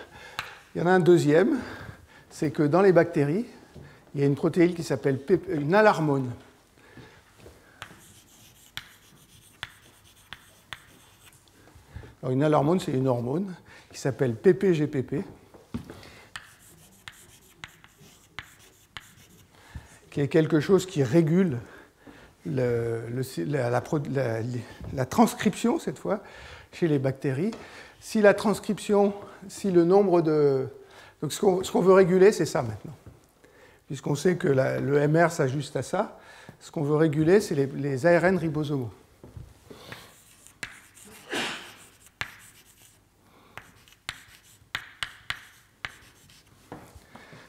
Il y en a un deuxième, c'est que dans les bactéries, il y a une protéine qui s'appelle une alarmone. Alors une alarmone, c'est une hormone qui s'appelle PPGPP, qui est quelque chose qui régule la transcription, cette fois, chez les bactéries. Si la transcription, si le nombre de... Donc ce qu'on veut réguler, c'est ça maintenant. Puisqu'on sait que le MR s'ajuste à ça, ce qu'on veut réguler, c'est les ARN ribosomaux.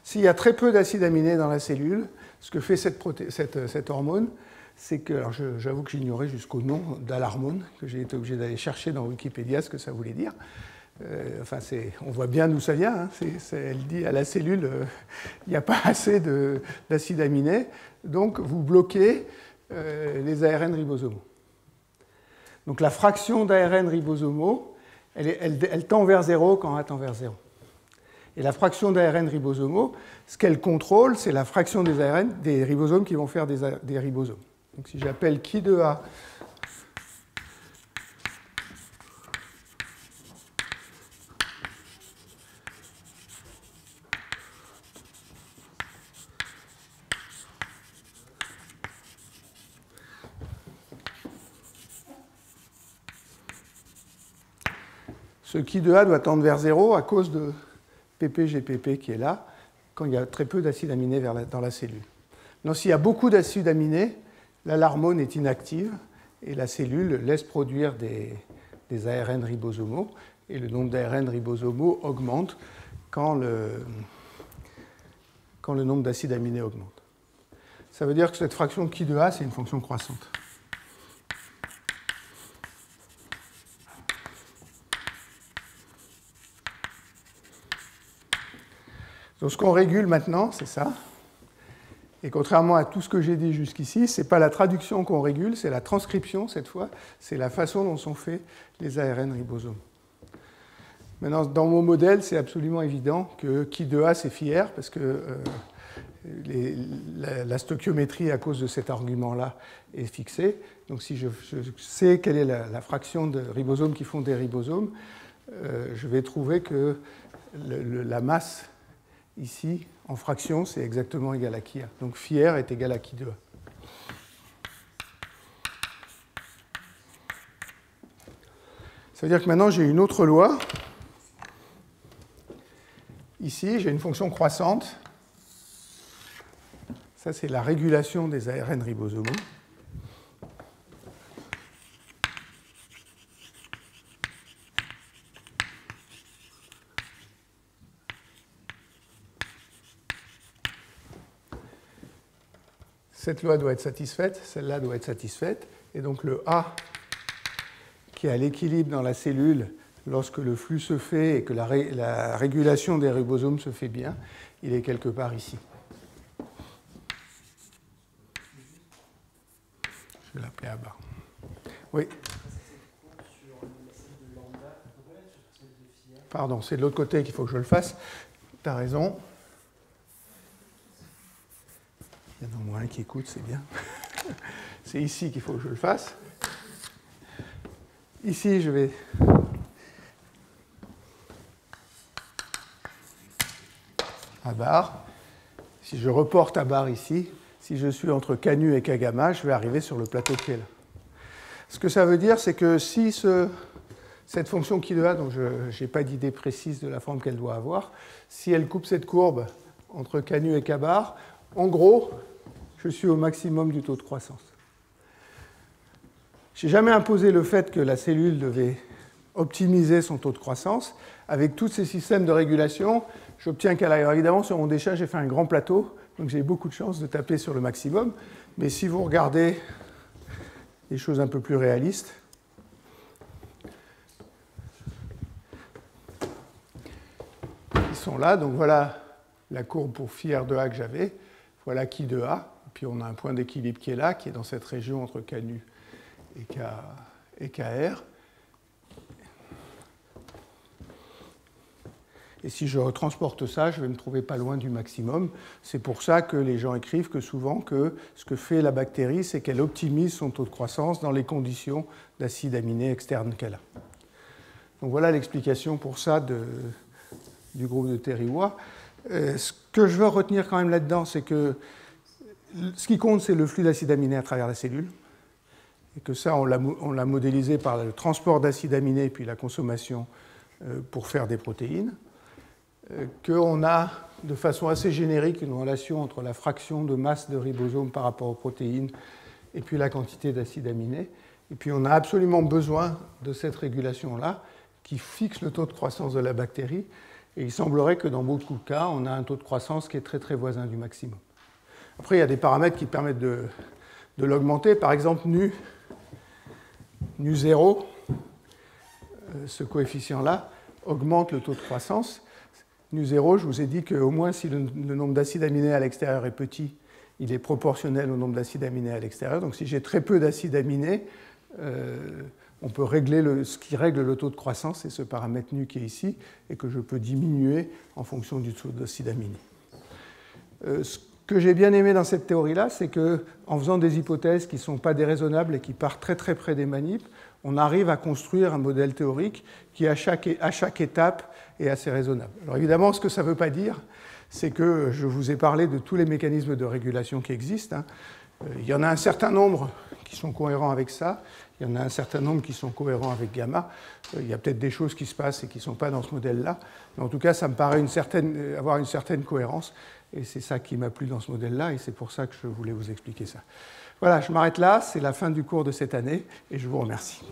S'il y a très peu d'acides aminés dans la cellule, ce que fait cette hormone, c'est que, alors j'avoue que j'ignorais jusqu'au nom d'alarmone, que j'ai été obligé d'aller chercher dans Wikipédia ce que ça voulait dire. Enfin, on voit bien d'où ça vient. Hein. Elle dit à la cellule, il n'y a pas assez d'acides aminés, donc vous bloquez les ARN ribosomaux. Donc la fraction d'ARN ribosomaux, elle tend vers 0 quand A tend vers 0. Et la fraction d'ARN ribosomaux, ce qu'elle contrôle, c'est la fraction des ARN, des ribosomes qui vont faire des ribosomes. Donc si j'appelle Ki de A ce Ki de A doit tendre vers 0 à cause de PPGPP qui est là, quand il y a très peu d'acides aminés dans la cellule. Donc s'il y a beaucoup d'acides aminés, l'alarmone est inactive et la cellule laisse produire des ARN ribosomaux et le nombre d'ARN ribosomaux augmente quand le nombre d'acides aminés augmente. Ça veut dire que cette fraction Ki de A, c'est une fonction croissante. Donc ce qu'on régule maintenant, c'est ça. Et contrairement à tout ce que j'ai dit jusqu'ici, ce n'est pas la traduction qu'on régule, c'est la transcription cette fois, c'est la façon dont sont faits les ARN ribosomes. Maintenant, dans mon modèle, c'est absolument évident que Ki de A, c'est phi R, parce que la stoichiométrie, à cause de cet argument-là, est fixée. Donc si je sais quelle est la fraction de ribosomes qui font des ribosomes, je vais trouver que la masse ici, en fraction, c'est exactement égal à Ki A. Donc phi R est égal à Ki de A. Ça veut dire que maintenant, j'ai une autre loi. Ici, j'ai une fonction croissante. Ça, c'est la régulation des ARN ribosomaux. Cette loi doit être satisfaite, celle-là doit être satisfaite, et donc le A, qui est à l'équilibre dans la cellule lorsque le flux se fait et que la régulation des ribosomes se fait bien, il est quelque part ici. Je vais l'appeler A bar. Oui. Pardon, c'est de l'autre côté qu'il faut que je le fasse. Tu as raison. Il y en a au moins un qui écoute, c'est bien. C'est ici qu'il faut que je le fasse. Ici, je vais... A bar. Si je reporte A bar ici, si je suis entre K nu et K gamma, je vais arriver sur le plateau qui est là. Ce que ça veut dire, c'est que si cette fonction Ki de A, dont je n'ai pas d'idée précise de la forme qu'elle doit avoir, si elle coupe cette courbe entre K nu et K bar, en gros, je suis au maximum du taux de croissance. Je n'ai jamais imposé le fait que la cellule devait optimiser son taux de croissance. Avec tous ces systèmes de régulation, j'obtiens qu'à l'arrière. Évidemment, sur mon déchet, j'ai fait un grand plateau, donc j'ai beaucoup de chances de taper sur le maximum. Mais si vous regardez des choses un peu plus réalistes, ils sont là. Donc voilà la courbe pour phi R de A que j'avais. Il voilà qui de A. Et puis on a un point d'équilibre qui est là, qui est dans cette région entre K nu et KR. Et si je retransporte ça, je vais me trouver pas loin du maximum. C'est pour ça que les gens écrivent que souvent que ce que fait la bactérie, c'est qu'elle optimise son taux de croissance dans les conditions d'acide aminé externe qu'elle a. Donc voilà l'explication pour ça du groupe de Terriois. Ce que je veux retenir quand même là-dedans, c'est que ce qui compte, c'est le flux d'acide aminé à travers la cellule. Et que ça, on l'a modélisé par le transport d'acide aminé et puis la consommation pour faire des protéines. Qu'on a de façon assez générique une relation entre la fraction de masse de ribosome par rapport aux protéines et puis la quantité d'acide aminé. Et puis on a absolument besoin de cette régulation-là qui fixe le taux de croissance de la bactérie. Et il semblerait que dans beaucoup de cas, on a un taux de croissance qui est très très voisin du maximum. Après, il y a des paramètres qui permettent de l'augmenter. Par exemple, nu0, ce coefficient-là, augmente le taux de croissance. Nu0, je vous ai dit qu'au moins si le nombre d'acides aminés à l'extérieur est petit, il est proportionnel au nombre d'acides aminés à l'extérieur. Donc si j'ai très peu d'acides aminés, on peut régler ce qui règle le taux de croissance, c'est ce paramètre nu qui est ici, et que je peux diminuer en fonction du taux d'acides aminés. Ce que j'ai bien aimé dans cette théorie-là, c'est qu'en faisant des hypothèses qui ne sont pas déraisonnables et qui partent très très près des manips, on arrive à construire un modèle théorique qui, à chaque étape, est assez raisonnable. Alors évidemment, ce que ça ne veut pas dire, c'est que je vous ai parlé de tous les mécanismes de régulation qui existent. Il y en a un certain nombre qui sont cohérents avec ça, il y en a un certain nombre qui sont cohérents avec gamma. Il y a peut-être des choses qui se passent et qui ne sont pas dans ce modèle-là, mais en tout cas, ça me paraît avoir une certaine cohérence, et c'est ça qui m'a plu dans ce modèle-là, et c'est pour ça que je voulais vous expliquer ça. Voilà, je m'arrête là, c'est la fin du cours de cette année, et je vous remercie.